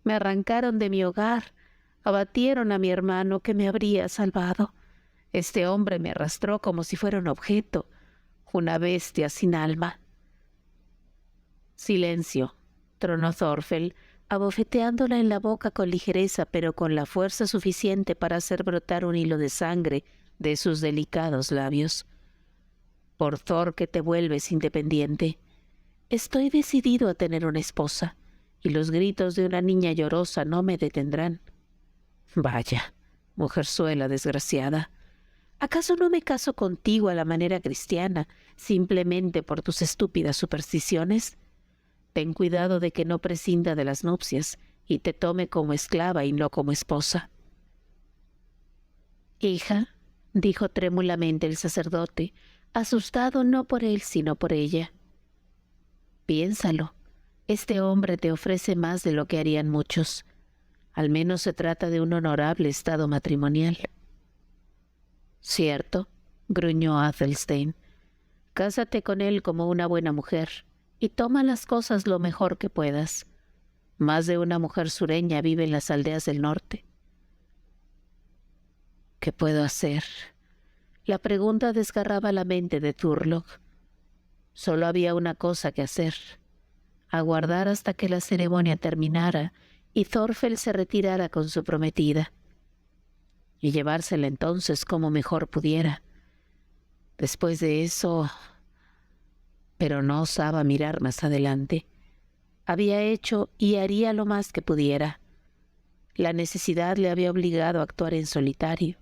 Me arrancaron de mi hogar, abatieron a mi hermano que me habría salvado. Este hombre me arrastró como si fuera un objeto, una bestia sin alma». «Silencio», tronó Thorfell, abofeteándola en la boca con ligereza, pero con la fuerza suficiente para hacer brotar un hilo de sangre de sus delicados labios. «Por Thor que te vuelves independiente. Estoy decidido a tener una esposa, y los gritos de una niña llorosa no me detendrán». «Vaya, mujerzuela desgraciada. ¿Acaso no me caso contigo a la manera cristiana, simplemente por tus estúpidas supersticiones? Ten cuidado de que no prescinda de las nupcias y te tome como esclava y no como esposa». «Hija», dijo trémulamente el sacerdote, asustado no por él sino por ella. «Piénsalo. Este hombre te ofrece más de lo que harían muchos. Al menos se trata de un honorable estado matrimonial». «Cierto», gruñó Athelstane. «Cásate con él como una buena mujer y toma las cosas lo mejor que puedas. Más de una mujer sureña vive en las aldeas del norte». «¿Qué puedo hacer?». La pregunta desgarraba la mente de Turlough. Solo había una cosa que hacer: aguardar hasta que la ceremonia terminara y Thorfell se retirara con su prometida, y llevársela entonces como mejor pudiera. Después de eso... Pero no osaba mirar más adelante. Había hecho y haría lo más que pudiera. La necesidad le había obligado a actuar en solitario.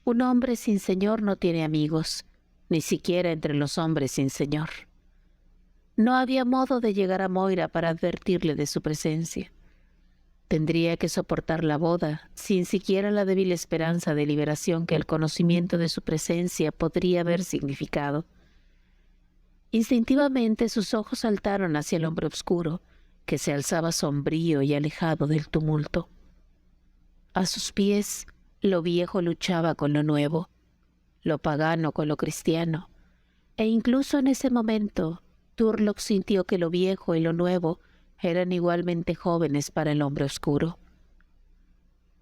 Un hombre sin señor no tiene amigos, ni siquiera entre los hombres sin señor. No había modo de llegar a Moira para advertirle de su presencia. Tendría que soportar la boda, sin siquiera la débil esperanza de liberación que el conocimiento de su presencia podría haber significado. Instintivamente sus ojos saltaron hacia el hombre oscuro, que se alzaba sombrío y alejado del tumulto. A sus pies, lo viejo luchaba con lo nuevo, lo pagano con lo cristiano, e incluso en ese momento Turlough sintió que lo viejo y lo nuevo eran igualmente jóvenes para el hombre oscuro.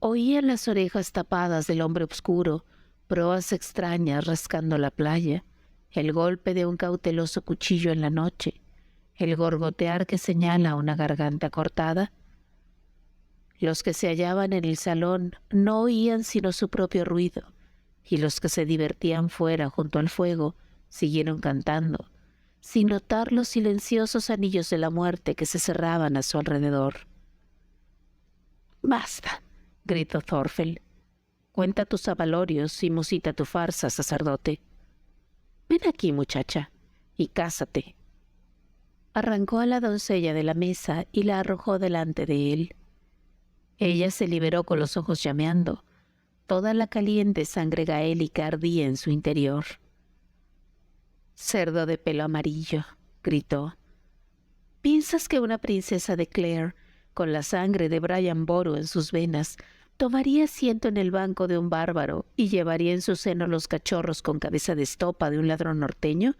Oía en las orejas tapadas del hombre oscuro proas extrañas rascando la playa, el golpe de un cauteloso cuchillo en la noche, el gorgotear que señala una garganta cortada. Los que se hallaban en el salón no oían sino su propio ruido, y los que se divertían fuera junto al fuego siguieron cantando, sin notar los silenciosos anillos de la muerte que se cerraban a su alrededor. «¡Basta!», gritó Thorfell. «Cuenta tus avalorios y musita tu farsa, sacerdote. Ven aquí, muchacha, y cásate». Arrancó a la doncella de la mesa y la arrojó delante de él. Ella se liberó con los ojos llameando. Toda la caliente sangre gaélica ardía en su interior. «Cerdo de pelo amarillo», gritó. «¿Piensas que una princesa de Clare, con la sangre de Brian Boru en sus venas, tomaría asiento en el banco de un bárbaro y llevaría en su seno los cachorros con cabeza de estopa de un ladrón norteño?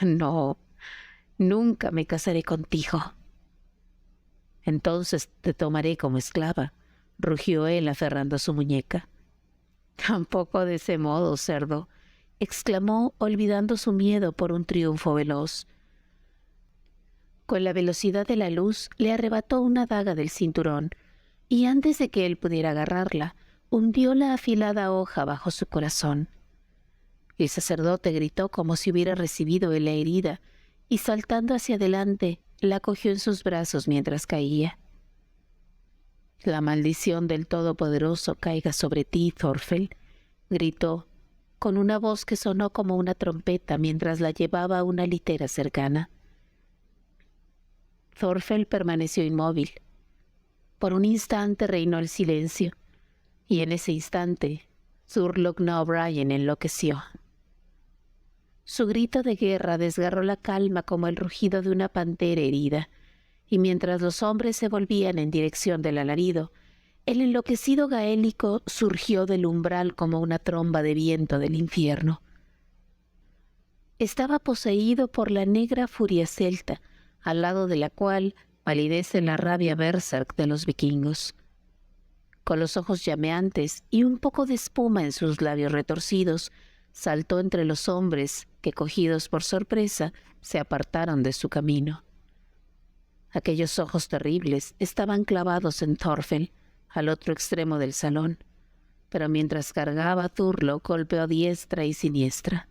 No, nunca me casaré contigo». «Entonces te tomaré como esclava», rugió él aferrando a su muñeca. «Tampoco de ese modo, cerdo», exclamó, olvidando su miedo por un triunfo veloz. Con la velocidad de la luz le arrebató una daga del cinturón, y antes de que él pudiera agarrarla, hundió la afilada hoja bajo su corazón. El sacerdote gritó como si hubiera recibido la herida, y saltando hacia adelante, la cogió en sus brazos mientras caía. «La maldición del Todopoderoso caiga sobre ti, Thorfell», gritó, con una voz que sonó como una trompeta mientras la llevaba a una litera cercana. Thorfell permaneció inmóvil. Por un instante reinó el silencio, y en ese instante Thurlock O'Brien enloqueció. Su grito de guerra desgarró la calma como el rugido de una pantera herida, y mientras los hombres se volvían en dirección del alarido, el enloquecido gaélico surgió del umbral como una tromba de viento del infierno. Estaba poseído por la negra furia celta, al lado de la cual palidece la rabia berserk de los vikingos. Con los ojos llameantes y un poco de espuma en sus labios retorcidos, saltó entre los hombres que, cogidos por sorpresa, se apartaron de su camino. Aquellos ojos terribles estaban clavados en Thorfell, al otro extremo del salón, pero mientras cargaba, Thurlock golpeó a diestra y siniestra.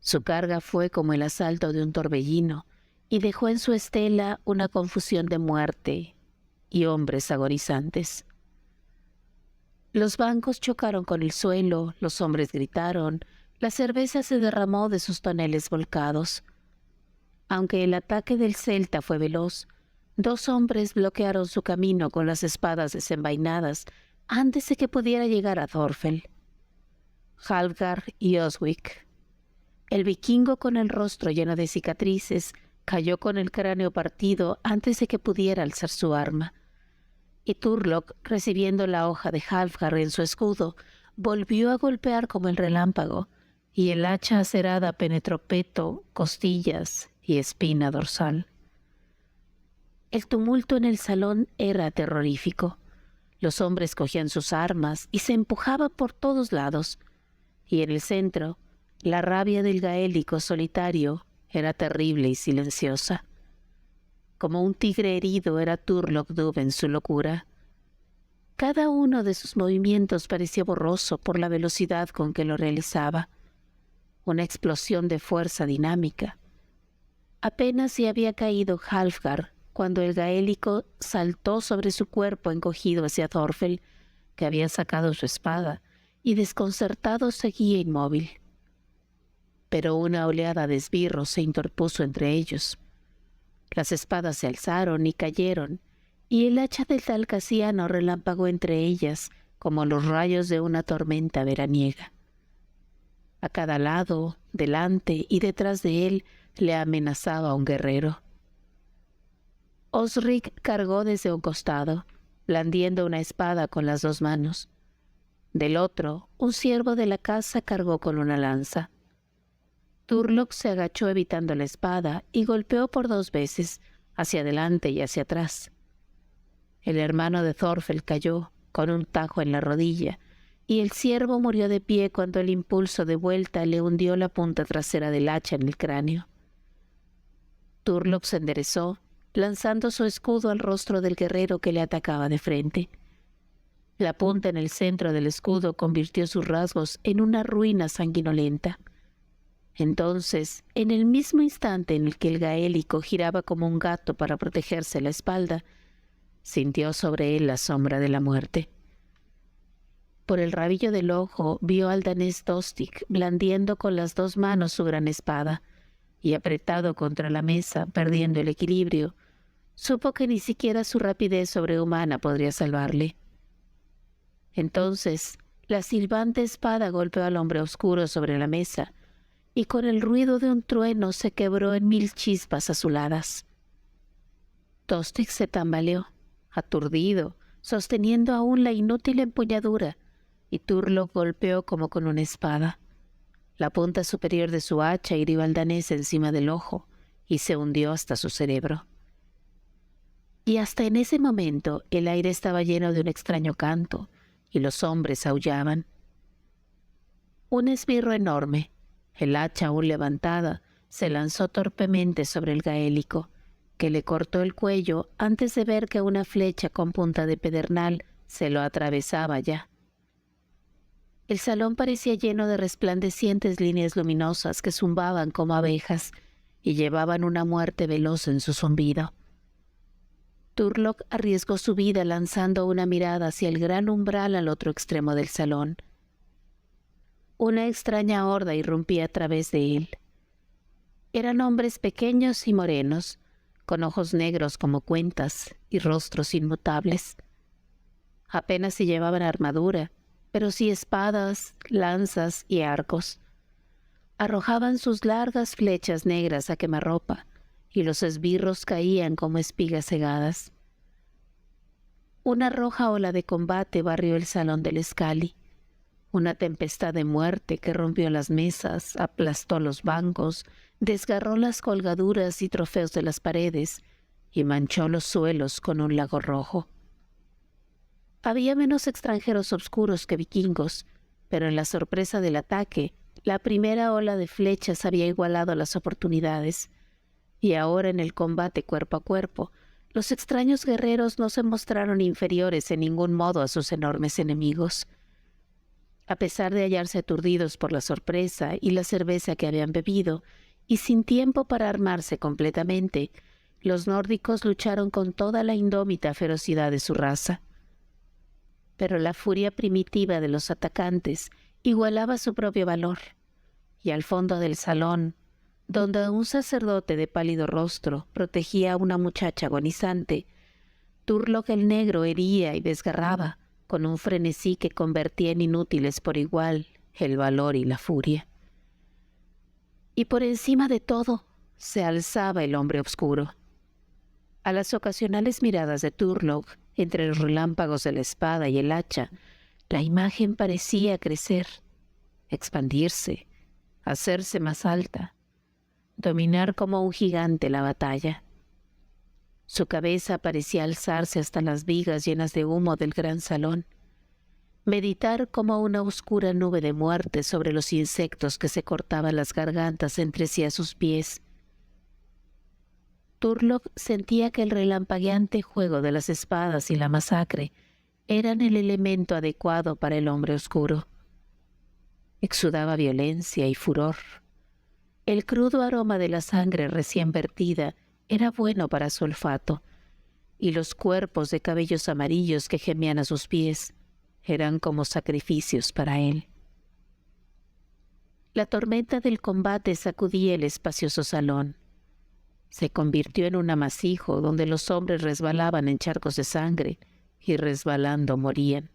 Su carga fue como el asalto de un torbellino y dejó en su estela una confusión de muerte y hombres agonizantes. Los bancos chocaron con el suelo, los hombres gritaron, la cerveza se derramó de sus toneles volcados. Aunque el ataque del celta fue veloz, dos hombres bloquearon su camino con las espadas desenvainadas antes de que pudiera llegar a Thorfell. Halfgar y Oswick. El vikingo con el rostro lleno de cicatrices cayó con el cráneo partido antes de que pudiera alzar su arma. Y Thurlock, recibiendo la hoja de Halfgar en su escudo, volvió a golpear como el relámpago, y el hacha acerada penetró peto, costillas y espina dorsal. El tumulto en el salón era terrorífico. Los hombres cogían sus armas y se empujaban por todos lados, y en el centro, la rabia del gaélico solitario era terrible y silenciosa. Como un tigre herido era Thurlock Dubh en su locura. Cada uno de sus movimientos parecía borroso por la velocidad con que lo realizaba. Una explosión de fuerza dinámica. Apenas se había caído Halfgar cuando el gaélico saltó sobre su cuerpo encogido hacia Thorfell, que había sacado su espada, y desconcertado seguía inmóvil. Pero una oleada de esbirros se interpuso entre ellos. Las espadas se alzaron y cayeron, y el hacha del talcasiano relampagó entre ellas como los rayos de una tormenta veraniega. A cada lado, delante y detrás de él, le amenazaba un guerrero. Osric cargó desde un costado, blandiendo una espada con las dos manos. Del otro, un siervo de la casa cargó con una lanza. Thurlock se agachó evitando la espada y golpeó por 2 veces, hacia adelante y hacia atrás. El hermano de Thorfell cayó, con un tajo en la rodilla, y el siervo murió de pie cuando el impulso de vuelta le hundió la punta trasera del hacha en el cráneo. Turlock se enderezó, lanzando su escudo al rostro del guerrero que le atacaba de frente. La punta en el centro del escudo convirtió sus rasgos en una ruina sanguinolenta. Entonces, en el mismo instante en el que el gaélico giraba como un gato para protegerse la espalda, sintió sobre él la sombra de la muerte. Por el rabillo del ojo vio al danés Tostig blandiendo con las dos manos su gran espada, y apretado contra la mesa, perdiendo el equilibrio, supo que ni siquiera su rapidez sobrehumana podría salvarle. Entonces, la silbante espada golpeó al hombre oscuro sobre la mesa, y con el ruido de un trueno se quebró en 1000 chispas azuladas. Tostig se tambaleó, aturdido, sosteniendo aún la inútil empuñadura, y Turlock golpeó como con una espada. La punta superior de su hacha hirió al danés encima del ojo y se hundió hasta su cerebro. Y hasta en ese momento el aire estaba lleno de un extraño canto, y los hombres aullaban. Un esbirro enorme, el hacha aún levantada, se lanzó torpemente sobre el gaélico, que le cortó el cuello antes de ver que una flecha con punta de pedernal se lo atravesaba ya. El salón parecía lleno de resplandecientes líneas luminosas que zumbaban como abejas y llevaban una muerte veloz en su zumbido. Turlock arriesgó su vida lanzando una mirada hacia el gran umbral al otro extremo del salón. Una extraña horda irrumpía a través de él. Eran hombres pequeños y morenos, con ojos negros como cuentas y rostros inmutables. Apenas si llevaban armadura, pero sí espadas, lanzas y arcos. Arrojaban sus largas flechas negras a quemarropa, y los esbirros caían como espigas segadas. Una roja ola de combate barrió el salón del Scali. Una tempestad de muerte que rompió las mesas, aplastó los bancos, desgarró las colgaduras y trofeos de las paredes y manchó los suelos con un lago rojo. Había menos extranjeros oscuros que vikingos, pero en la sorpresa del ataque, la primera ola de flechas había igualado las oportunidades, y ahora en el combate cuerpo a cuerpo, los extraños guerreros no se mostraron inferiores en ningún modo a sus enormes enemigos. A pesar de hallarse aturdidos por la sorpresa y la cerveza que habían bebido, y sin tiempo para armarse completamente, los nórdicos lucharon con toda la indómita ferocidad de su raza. Pero la furia primitiva de los atacantes igualaba su propio valor, y al fondo del salón, donde un sacerdote de pálido rostro protegía a una muchacha agonizante, Turlock el Negro hería y desgarraba, con un frenesí que convertía en inútiles por igual el valor y la furia. Y por encima de todo, se alzaba el hombre oscuro. A las ocasionales miradas de Turlock, entre los relámpagos de la espada y el hacha, la imagen parecía crecer, expandirse, hacerse más alta, dominar como un gigante la batalla. Su cabeza parecía alzarse hasta las vigas llenas de humo del gran salón, meditar como una oscura nube de muerte sobre los insectos que se cortaban las gargantas entre sí a sus pies. Turlock sentía que el relampagueante juego de las espadas y la masacre eran el elemento adecuado para el hombre oscuro. Exudaba violencia y furor. El crudo aroma de la sangre recién vertida era bueno para su olfato, y los cuerpos de cabellos amarillos que gemían a sus pies eran como sacrificios para él. La tormenta del combate sacudía el espacioso salón. Se convirtió en un amasijo donde los hombres resbalaban en charcos de sangre y resbalando morían.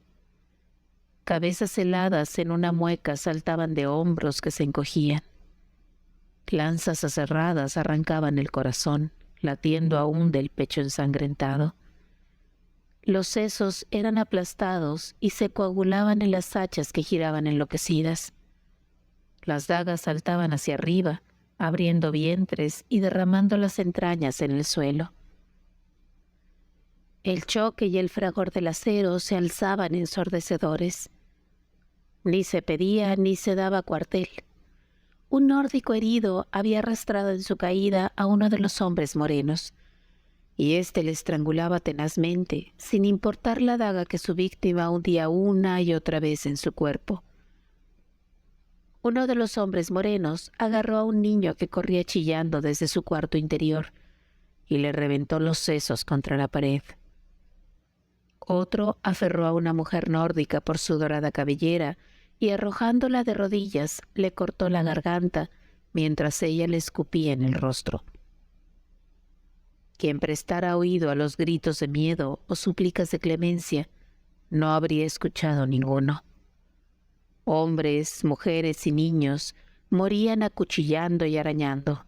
Cabezas heladas en una mueca saltaban de hombros que se encogían. Lanzas aserradas arrancaban el corazón, latiendo aún del pecho ensangrentado. Los sesos eran aplastados y se coagulaban en las hachas que giraban enloquecidas. Las dagas saltaban hacia arriba, abriendo vientres y derramando las entrañas en el suelo. El choque y el fragor del acero se alzaban ensordecedores. Ni se pedía ni se daba cuartel. Un nórdico herido había arrastrado en su caída a uno de los hombres morenos, y éste le estrangulaba tenazmente, sin importar la daga que su víctima hundía una y otra vez en su cuerpo. Uno de los hombres morenos agarró a un niño que corría chillando desde su cuarto interior y le reventó los sesos contra la pared. Otro aferró a una mujer nórdica por su dorada cabellera y arrojándola de rodillas le cortó la garganta mientras ella le escupía en el rostro. Quien prestara oído a los gritos de miedo o súplicas de clemencia no habría escuchado ninguno. Hombres, mujeres y niños morían acuchillando y arañando,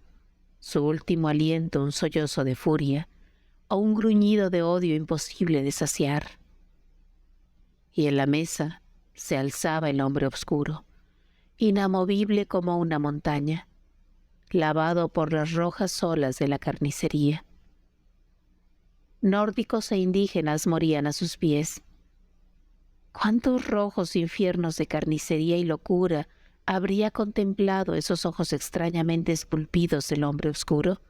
su último aliento un sollozo de furia o un gruñido de odio imposible de saciar. Y en la mesa se alzaba el hombre oscuro, inamovible como una montaña, lavado por las rojas olas de la carnicería. Nórdicos e indígenas morían a sus pies. ¿Cuántos rojos infiernos de carnicería y locura habría contemplado esos ojos extrañamente esculpidos del hombre oscuro?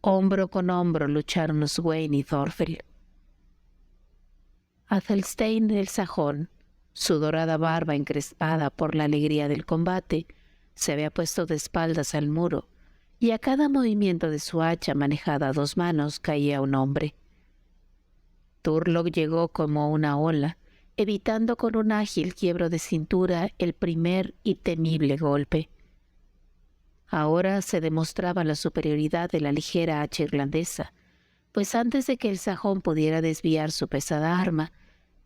Hombro con hombro lucharon Swain y Thorfell. Athelstein el sajón, su dorada barba encrespada por la alegría del combate, se había puesto de espaldas al muro, y a cada movimiento de su hacha manejada a dos manos caía un hombre. Turlough llegó como una ola, evitando con un ágil quiebro de cintura el primer y temible golpe. Ahora se demostraba la superioridad de la ligera hacha irlandesa, pues antes de que el sajón pudiera desviar su pesada arma,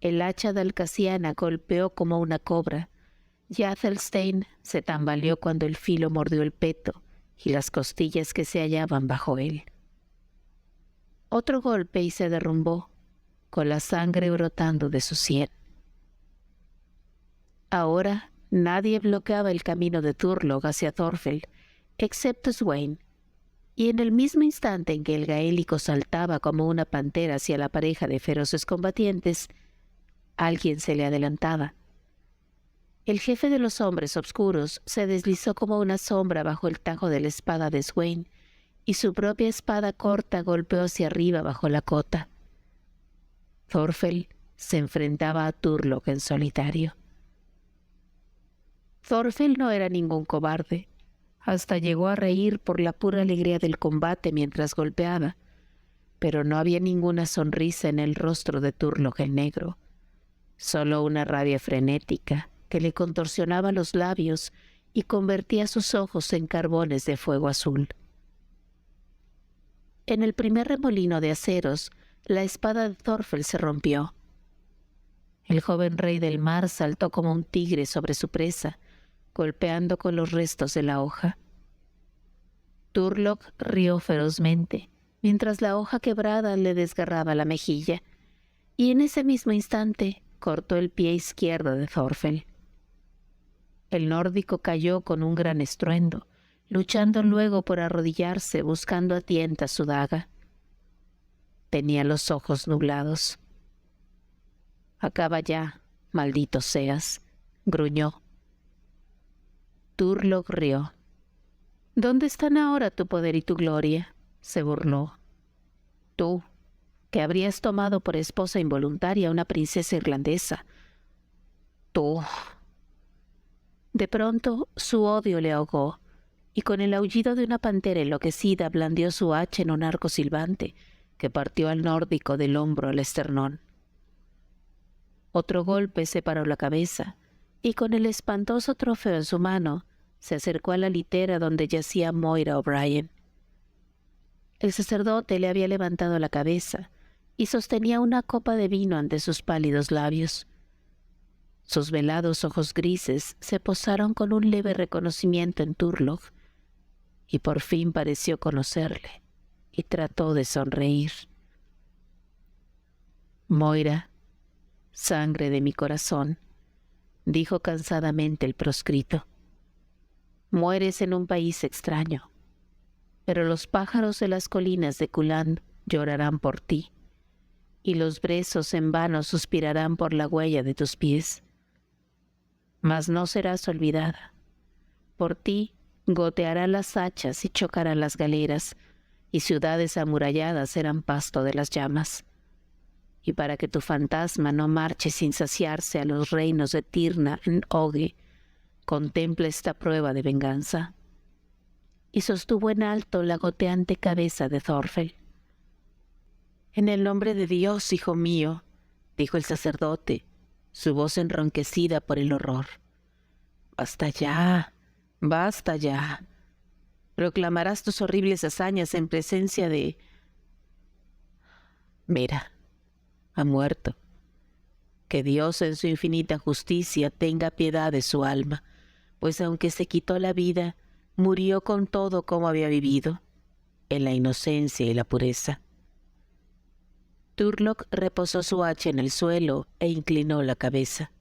el hacha dalcasiana golpeó como una cobra, y Athelstein se tambaleó cuando el filo mordió el peto y las costillas que se hallaban bajo él. Otro golpe y se derrumbó, con la sangre brotando de su sien. Ahora nadie bloqueaba el camino de Turlough hacia Thorfell, excepto Swain, y en el mismo instante en que el gaélico saltaba como una pantera hacia la pareja de feroces combatientes, alguien se le adelantaba. El jefe de los hombres obscuros se deslizó como una sombra bajo el tajo de la espada de Swain, y su propia espada corta golpeó hacia arriba bajo la cota. Thorfell se enfrentaba a Turlough en solitario. Thorfell no era ningún cobarde. Hasta llegó a reír por la pura alegría del combate mientras golpeaba, pero no había ninguna sonrisa en el rostro de Turlough el negro, solo una rabia frenética que le contorsionaba los labios y convertía sus ojos en carbones de fuego azul. En el primer remolino de aceros, la espada de Thorfell se rompió. El joven rey del mar saltó como un tigre sobre su presa, golpeando con los restos de la hoja. Turlough rió ferozmente, mientras la hoja quebrada le desgarraba la mejilla, y en ese mismo instante cortó el pie izquierdo de Thorfell. El nórdico cayó con un gran estruendo, luchando luego por arrodillarse buscando a tientas su daga. Tenía los ojos nublados. «Acaba ya, maldito seas», gruñó. Turlough rió. «¿Dónde están ahora tu poder y tu gloria?», se burló. «Tú, que habrías tomado por esposa involuntaria a una princesa irlandesa. Tú». De pronto su odio le ahogó, y con el aullido de una pantera enloquecida blandió su hacha en un arco silbante que partió al nórdico del hombro al esternón. Otro golpe separó la cabeza, y con el espantoso trofeo en su mano, se acercó a la litera donde yacía Moira O'Brien. El sacerdote le había levantado la cabeza y sostenía una copa de vino ante sus pálidos labios. Sus velados ojos grises se posaron con un leve reconocimiento en Turlough, y por fin pareció conocerle, y trató de sonreír. «Moira, sangre de mi corazón», dijo cansadamente el proscrito. «Mueres en un país extraño, pero los pájaros de las colinas de Culann llorarán por ti, y los brezos en vano suspirarán por la huella de tus pies. Mas no serás olvidada. Por ti gotearán las hachas y chocarán las galeras, y ciudades amuralladas serán pasto de las llamas. Y para que tu fantasma no marche sin saciarse a los reinos de Tirna en Oge, contempla esta prueba de venganza. Y sostuvo en alto la goteante cabeza de Thorfel. «En el nombre de Dios, hijo mío», dijo el sacerdote, su voz enronquecida por el horror. «Basta ya, basta ya. Proclamarás tus horribles hazañas en presencia de... Mira, ha muerto. Que Dios en su infinita justicia tenga piedad de su alma, pues aunque se quitó la vida, murió con todo como había vivido, en la inocencia y la pureza». Turlock reposó su hacha en el suelo e inclinó la cabeza.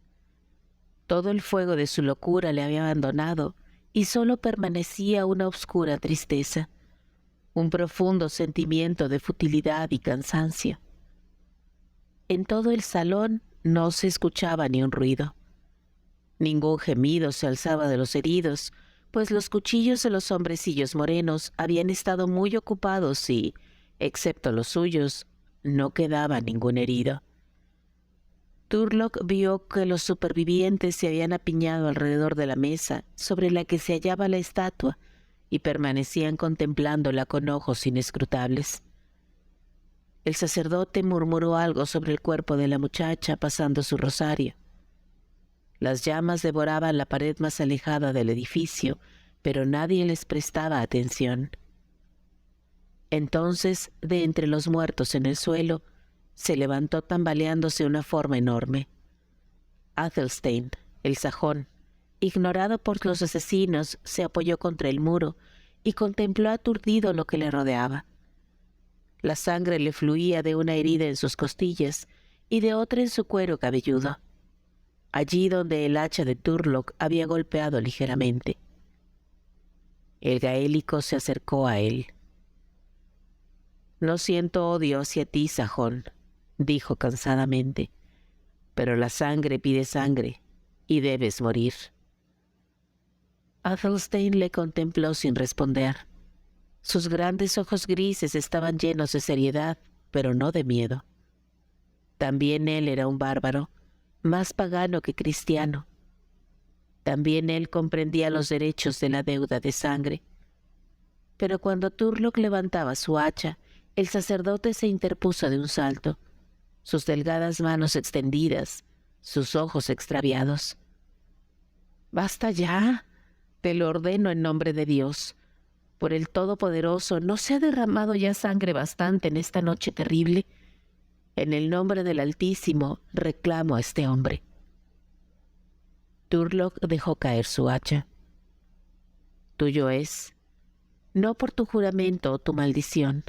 Todo el fuego de su locura le había abandonado y solo permanecía una oscura tristeza, un profundo sentimiento de futilidad y cansancio. En todo el salón no se escuchaba ni un ruido. Ningún gemido se alzaba de los heridos, pues los cuchillos de los hombrecillos morenos habían estado muy ocupados y, excepto los suyos, no quedaba ningún herido. Turlock vio que los supervivientes se habían apiñado alrededor de la mesa sobre la que se hallaba la estatua y permanecían contemplándola con ojos inescrutables. El sacerdote murmuró algo sobre el cuerpo de la muchacha pasando su rosario. Las llamas devoraban la pared más alejada del edificio, pero nadie les prestaba atención. Entonces, de entre los muertos en el suelo, se levantó tambaleándose una forma enorme. Athelstane, el sajón, ignorado por los asesinos, se apoyó contra el muro y contempló aturdido lo que le rodeaba. La sangre le fluía de una herida en sus costillas y de otra en su cuero cabelludo, allí donde el hacha de Turlock había golpeado ligeramente. El gaélico se acercó a él. «No siento odio hacia ti, sajón», dijo cansadamente, «pero la sangre pide sangre y debes morir». Athelstane le contempló sin responder. Sus grandes ojos grises estaban llenos de seriedad, pero no de miedo. También él era un bárbaro, más pagano que cristiano. También él comprendía los derechos de la deuda de sangre. Pero cuando Turlock levantaba su hacha, el sacerdote se interpuso de un salto, sus delgadas manos extendidas, sus ojos extraviados. «Basta ya, te lo ordeno en nombre de Dios. Por el Todopoderoso, ¿no se ha derramado ya sangre bastante en esta noche terrible? En el nombre del Altísimo, reclamo a este hombre». Turlock dejó caer su hacha. «Tuyo es, no por tu juramento o tu maldición,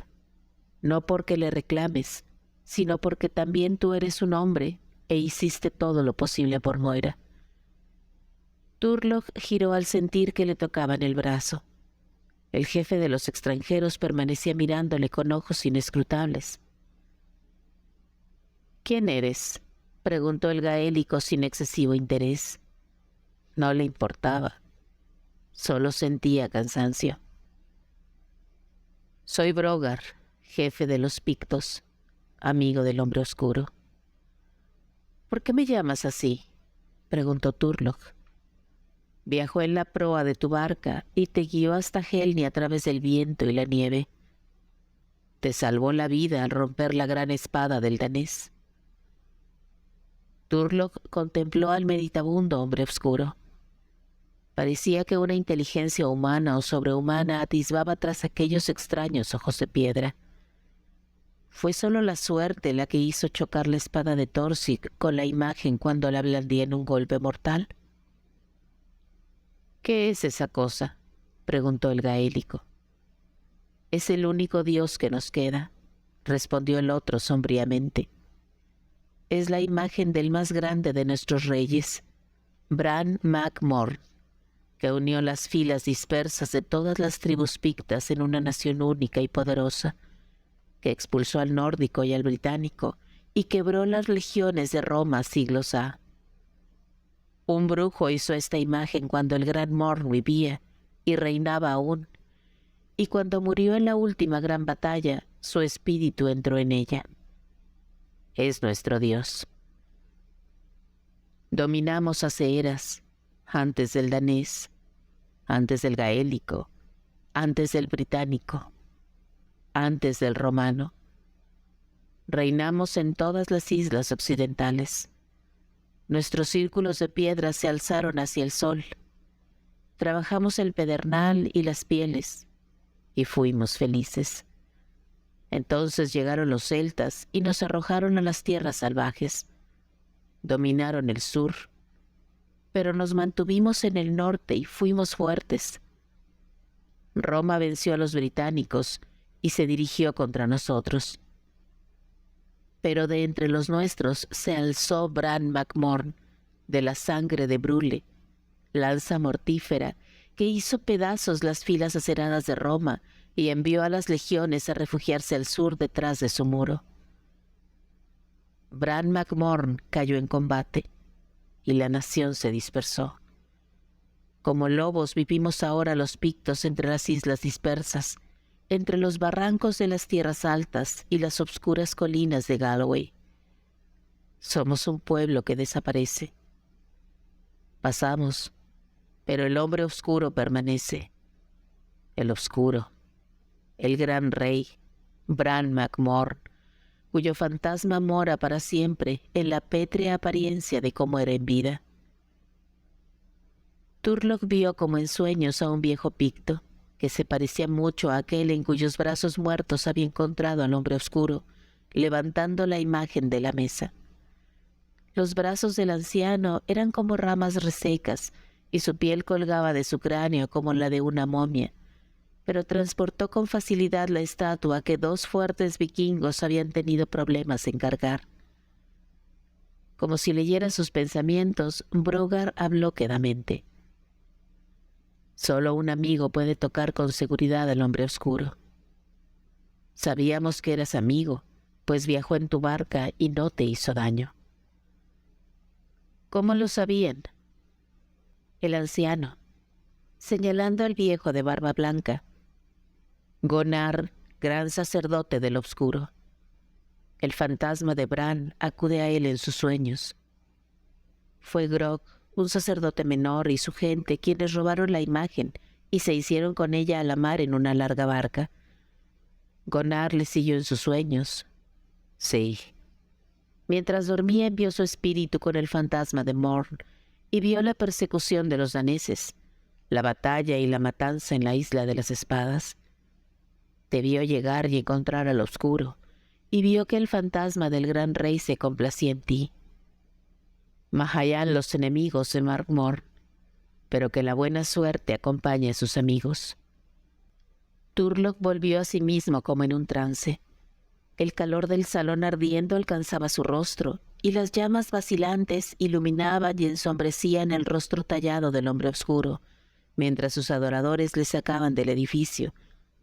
no porque le reclames, sino porque también tú eres un hombre e hiciste todo lo posible por Moira». Turlock giró al sentir que le tocaban el brazo. El jefe de los extranjeros permanecía mirándole con ojos inescrutables. «¿Quién eres?», preguntó el gaélico sin excesivo interés. No le importaba, solo sentía cansancio. «Soy Brogar, jefe de los Pictos, amigo del hombre oscuro». «¿Por qué me llamas así?», preguntó Turlock. «Viajó en la proa de tu barca y te guió hasta Helny a través del viento y la nieve. Te salvó la vida al romper la gran espada del danés». Turlock contempló al meditabundo hombre oscuro. Parecía que una inteligencia humana o sobrehumana atisbaba tras aquellos extraños ojos de piedra. Fue solo la suerte la que hizo chocar la espada de Torsic con la imagen cuando la blandía en un golpe mortal. «¿Qué es esa cosa?», preguntó el gaélico. «Es el único dios que nos queda», respondió el otro sombríamente. «Es la imagen del más grande de nuestros reyes, Bran Mac Morn, que unió las filas dispersas de todas las tribus pictas en una nación única y poderosa, que expulsó al nórdico y al británico y quebró las legiones de Roma siglos ha». Un brujo hizo esta imagen cuando el gran Morn vivía y reinaba aún, y cuando murió en la última gran batalla, su espíritu entró en ella. Es nuestro Dios. Dominamos hace eras, antes del danés, antes del gaélico, antes del británico, antes del romano. Reinamos en todas las islas occidentales. Nuestros círculos de piedra se alzaron hacia el sol. Trabajamos el pedernal y las pieles, y fuimos felices. Entonces llegaron los celtas y nos arrojaron a las tierras salvajes. Dominaron el sur, pero nos mantuvimos en el norte y fuimos fuertes. Roma venció a los británicos y se dirigió contra nosotros. Pero de entre los nuestros se alzó Bran Mac Morn, de la sangre de Brule, lanza mortífera que hizo pedazos las filas aceradas de Roma y envió a las legiones a refugiarse al sur detrás de su muro. Bran Mac Morn cayó en combate y la nación se dispersó. Como lobos vivimos ahora los pictos entre las islas dispersas, entre los barrancos de las tierras altas y las obscuras colinas de Galloway. Somos un pueblo que desaparece. Pasamos, pero el hombre oscuro permanece. El oscuro, el gran rey, Bran Mac Morn, cuyo fantasma mora para siempre en la pétrea apariencia de cómo era en vida. Turlough vio como en sueños a un viejo picto, que se parecía mucho a aquel en cuyos brazos muertos había encontrado al hombre oscuro, levantando la imagen de la mesa. Los brazos del anciano eran como ramas resecas, y su piel colgaba de su cráneo como la de una momia, pero transportó con facilidad la estatua que dos fuertes vikingos habían tenido problemas en cargar. Como si leyera sus pensamientos, Brogar habló quedamente. Solo un amigo puede tocar con seguridad al hombre oscuro. Sabíamos que eras amigo, pues viajó en tu barca y no te hizo daño. ¿Cómo lo sabían? El anciano, señalando al viejo de barba blanca. Gonnar, gran sacerdote del oscuro. El fantasma de Bran acude a él en sus sueños. Fue Grog, un sacerdote menor, y su gente quienes robaron la imagen y se hicieron con ella a la mar en una larga barca. Gonnar le siguió en sus sueños. Sí. Mientras dormía envió su espíritu con el fantasma de Morn y vio la persecución de los daneses, la batalla y la matanza en la isla de las espadas. Te vio llegar y encontrar al oscuro, y vio que el fantasma del gran rey se complacía en ti. Mahayan los enemigos de Mac Morn, pero que la buena suerte acompañe a sus amigos. Turlough volvió a sí mismo como en un trance. El calor del salón ardiendo alcanzaba su rostro, y las llamas vacilantes iluminaban y ensombrecían el rostro tallado del hombre oscuro, mientras sus adoradores le sacaban del edificio,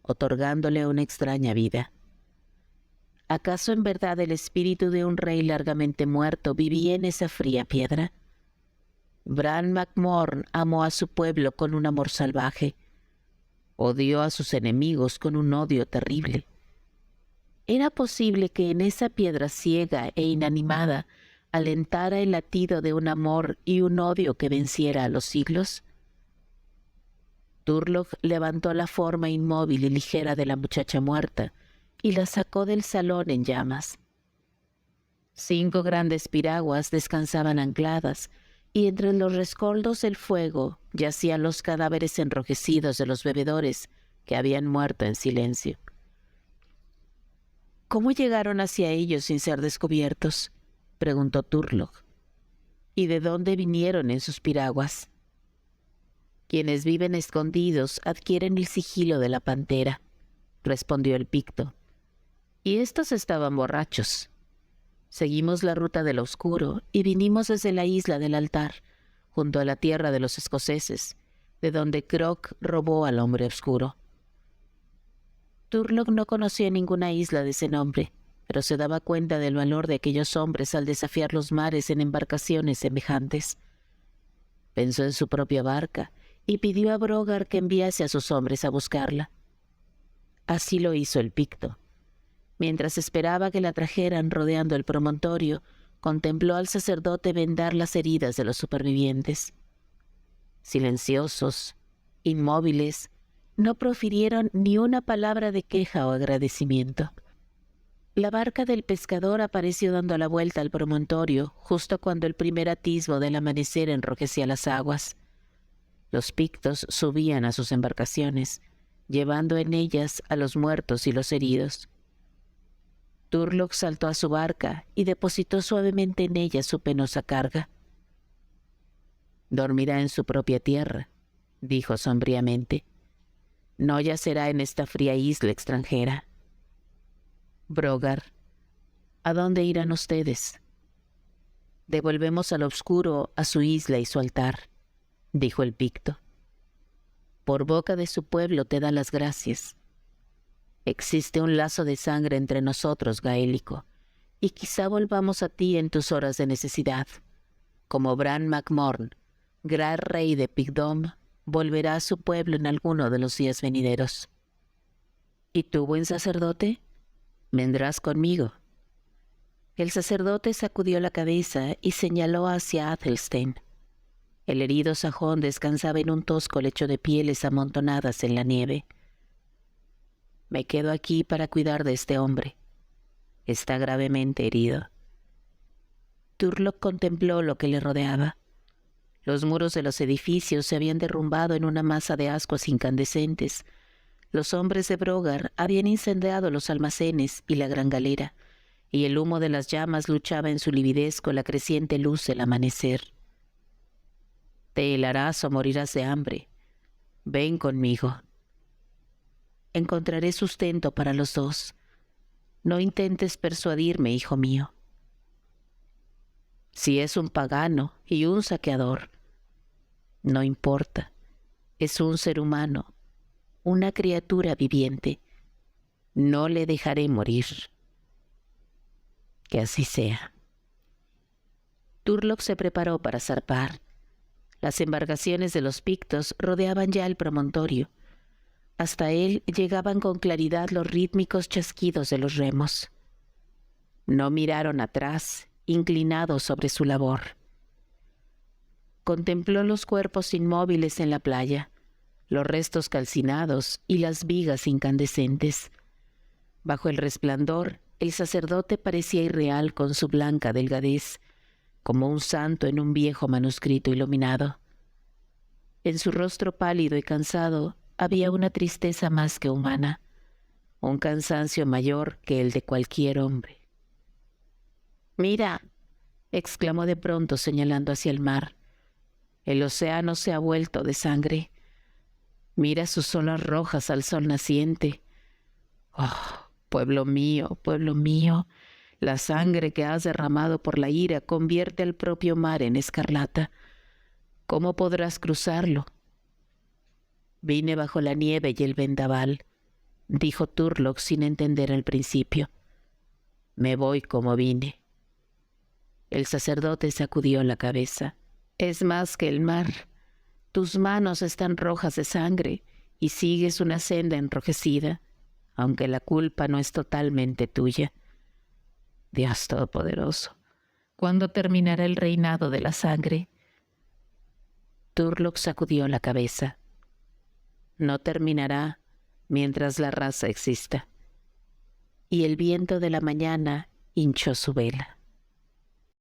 otorgándole una extraña vida. ¿Acaso en verdad el espíritu de un rey largamente muerto vivía en esa fría piedra? Bran Mac Morn amó a su pueblo con un amor salvaje. Odió a sus enemigos con un odio terrible. ¿Era posible que en esa piedra ciega e inanimada alentara el latido de un amor y un odio que venciera a los siglos? Turlough levantó la forma inmóvil y ligera de la muchacha muerta y la sacó del salón en llamas. 5 grandes piraguas descansaban ancladas, y entre los rescoldos del fuego yacían los cadáveres enrojecidos de los bebedores que habían muerto en silencio. ¿Cómo llegaron hacia ellos sin ser descubiertos?, preguntó Turlough. ¿Y de dónde vinieron en sus piraguas? Quienes viven escondidos adquieren el sigilo de la pantera, respondió el picto. Y estos estaban borrachos. Seguimos la ruta del oscuro y vinimos desde la isla del altar, junto a la tierra de los escoceses, de donde Croc robó al hombre oscuro. Turlough no conocía ninguna isla de ese nombre, pero se daba cuenta del valor de aquellos hombres al desafiar los mares en embarcaciones semejantes. Pensó en su propia barca y pidió a Brogar que enviase a sus hombres a buscarla. Así lo hizo el Picto. Mientras esperaba que la trajeran rodeando el promontorio, contempló al sacerdote vendar las heridas de los supervivientes. Silenciosos, inmóviles, no profirieron ni una palabra de queja o agradecimiento. La barca del pescador apareció dando la vuelta al promontorio justo cuando el primer atisbo del amanecer enrojecía las aguas. Los pictos subían a sus embarcaciones, llevando en ellas a los muertos y los heridos. Turlough saltó a su barca y depositó suavemente en ella su penosa carga. «Dormirá en su propia tierra», dijo sombríamente. «No yacerá en esta fría isla extranjera». «Brogar, ¿a dónde irán ustedes?» «Devolvemos al obscuro a su isla y su altar», dijo el Picto. «Por boca de su pueblo te da las gracias. Existe un lazo de sangre entre nosotros, gaélico, y quizá volvamos a ti en tus horas de necesidad. Como Bran MacMorn, gran rey de Picdom, volverá a su pueblo en alguno de los días venideros. ¿Y tú, buen sacerdote? Vendrás conmigo». El sacerdote sacudió la cabeza y señaló hacia Athelstane. El herido sajón descansaba en un tosco lecho de pieles amontonadas en la nieve. «Me quedo aquí para cuidar de este hombre. Está gravemente herido». Turlough contempló lo que le rodeaba. Los muros de los edificios se habían derrumbado en una masa de ascuas incandescentes. Los hombres de Brogar habían incendiado los almacenes y la gran galera, y el humo de las llamas luchaba en su lividez con la creciente luz del amanecer. «Te helarás o morirás de hambre. Ven conmigo». «Encontraré sustento para los dos. No intentes persuadirme, hijo mío». «Si es un pagano y un saqueador». «No importa. Es un ser humano, una criatura viviente. No le dejaré morir». «Que así sea». Turlough se preparó para zarpar. Las embarcaciones de los pictos rodeaban ya el promontorio. Hasta él llegaban con claridad los rítmicos chasquidos de los remos. No miraron atrás, inclinados sobre su labor. Contempló los cuerpos inmóviles en la playa, los restos calcinados y las vigas incandescentes. Bajo el resplandor, el sacerdote parecía irreal con su blanca delgadez, como un santo en un viejo manuscrito iluminado. En su rostro pálido y cansado había una tristeza más que humana, un cansancio mayor que el de cualquier hombre. «Mira», exclamó de pronto señalando hacia el mar. «El océano se ha vuelto de sangre. Mira sus olas rojas al sol naciente. Oh, pueblo mío, la sangre que has derramado por la ira convierte al propio mar en escarlata. ¿Cómo podrás cruzarlo?» «Vine bajo la nieve y el vendaval», dijo Turlough sin entender al principio. «Me voy como vine». El sacerdote sacudió la cabeza. «Es más que el mar. Tus manos están rojas de sangre y sigues una senda enrojecida, aunque la culpa no es totalmente tuya. Dios Todopoderoso, ¿cuándo terminará el reinado de la sangre?» Turlough sacudió la cabeza. «No terminará mientras la raza exista». Y el viento de la mañana hinchó su vela.